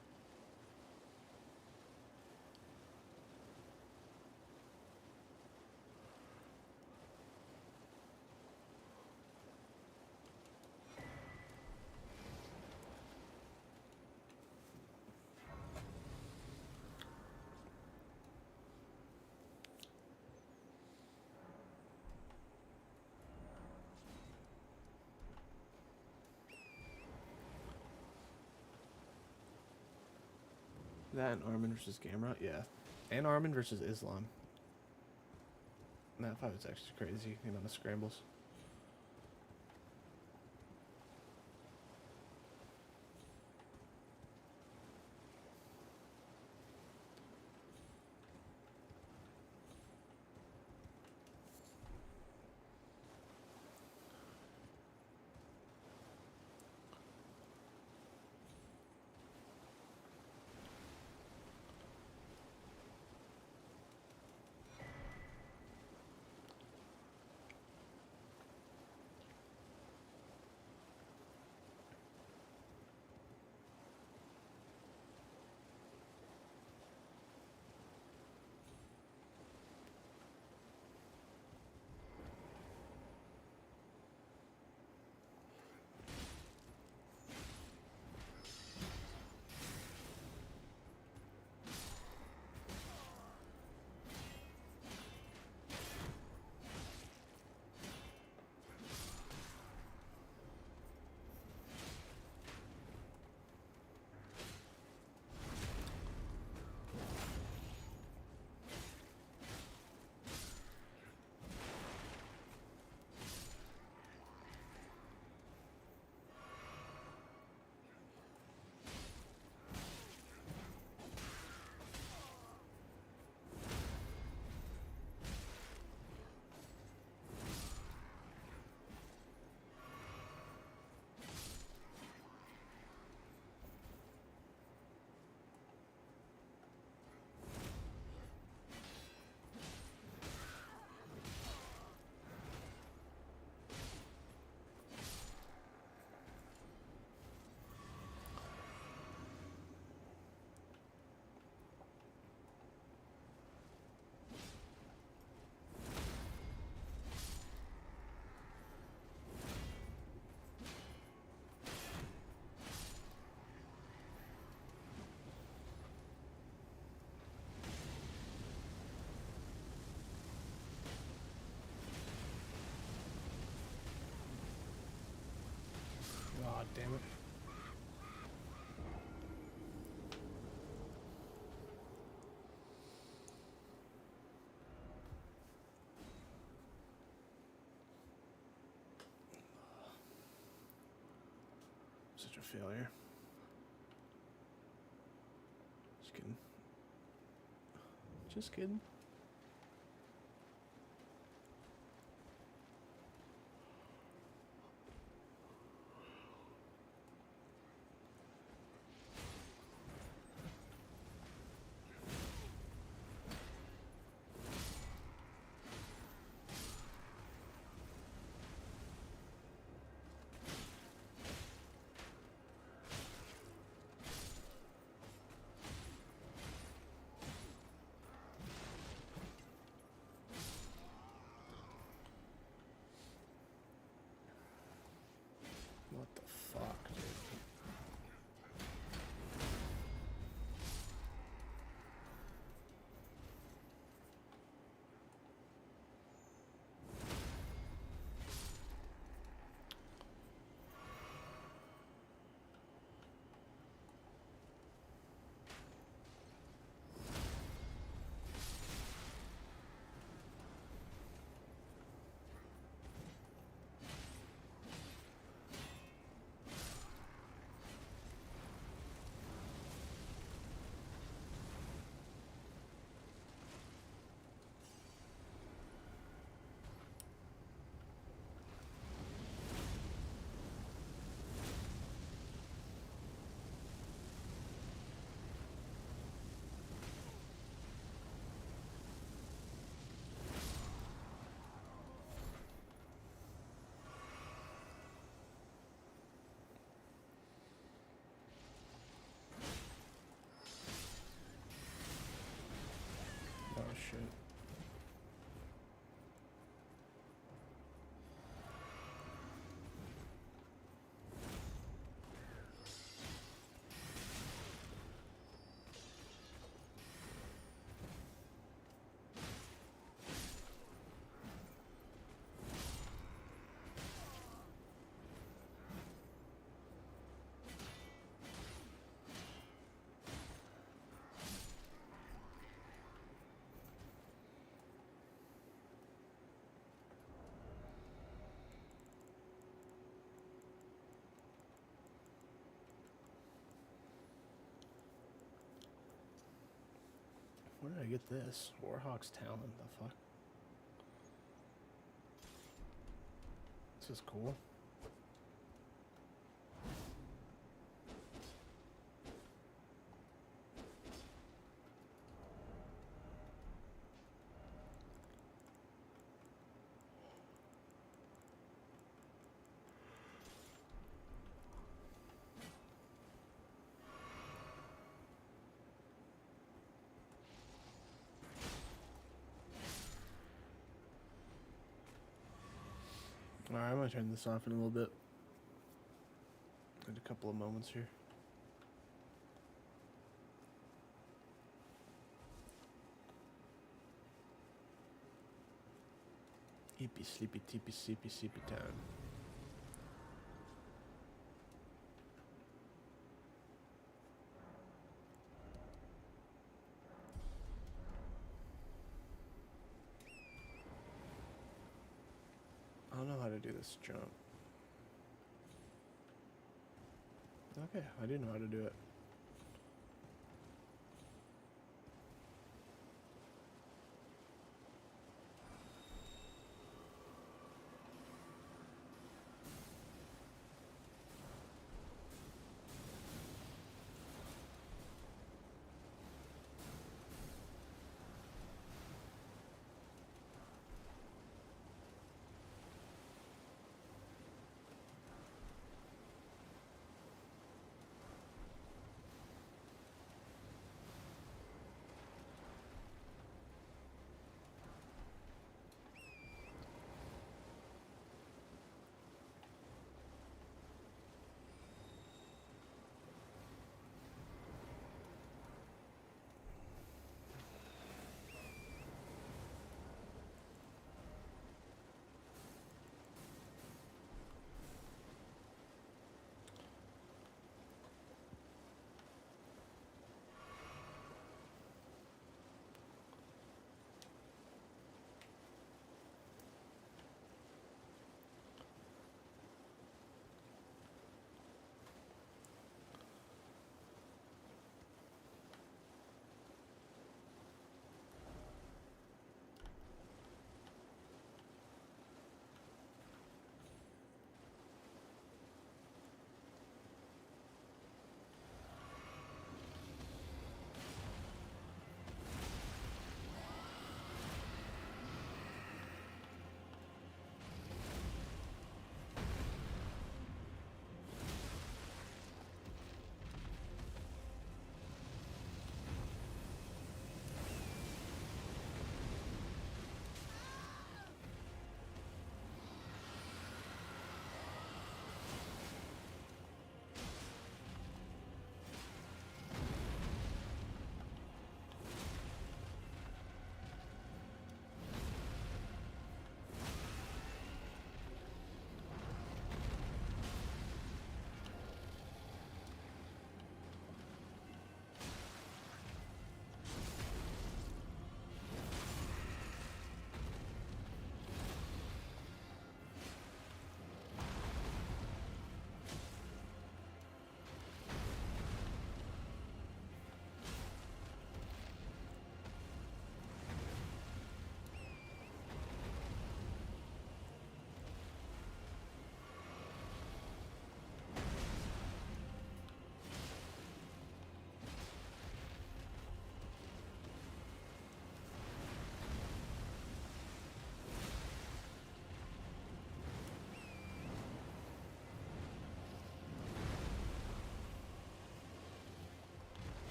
That and Armin versus Gamrot, yeah. And Armin versus Islam. That fight was actually crazy, the amount of scrambles. God damn it. Such a failure. Just kidding. Just kidding. shit. Where did I get this? Warhawk's Talon, the fuck? This is cool. Alright, I'm gonna turn this off in a little bit. Got a couple of moments here. Hippie, sleepy, teepy, sleepy, sleepy time. I don't know how to do this jump. Okay, I do know how to do it.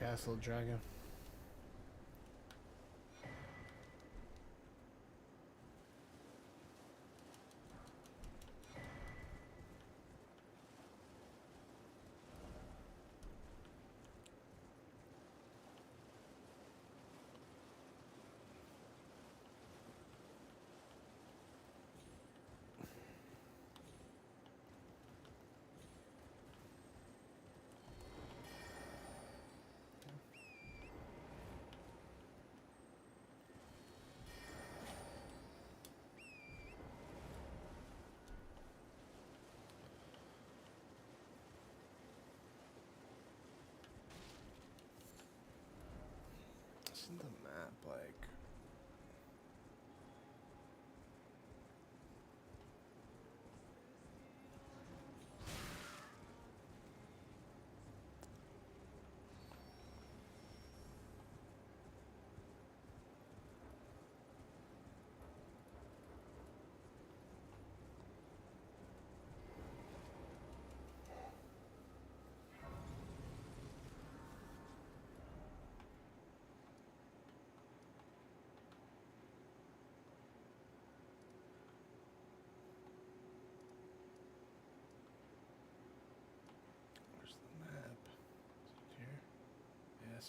castle dragon. Isn't the map like? Where's the map? Is it here? Yes.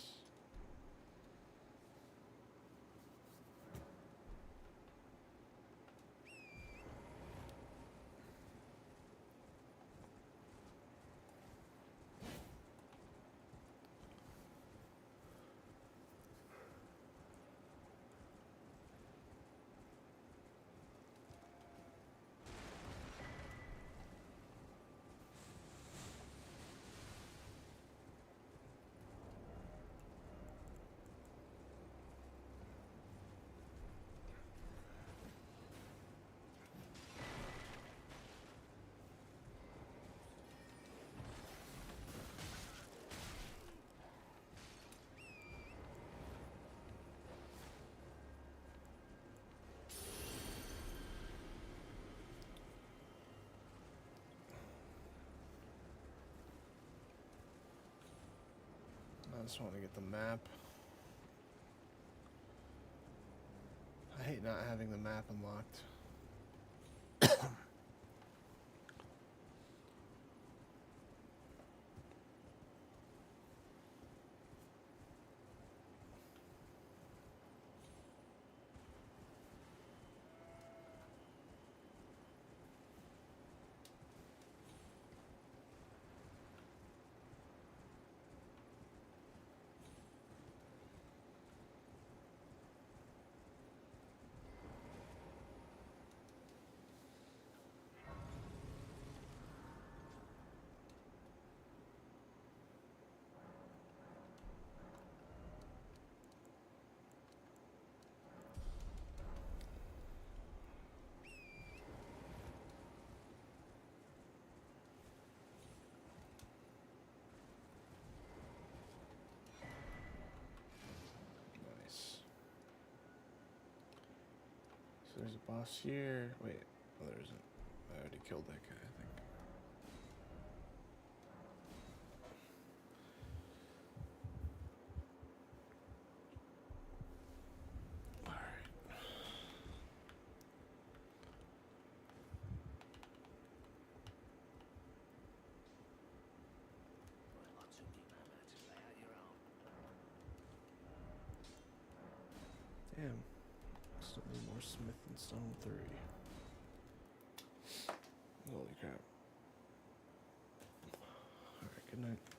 I just want to get the map. I hate not having the map unlocked. Nice. So there's a boss here. Wait, oh there isn't. I already killed that guy, I think. Alright. Not too deep, man. Just lay out your own. Damn. Still need more Smith and Stone 3. Holy crap. Alright, good night.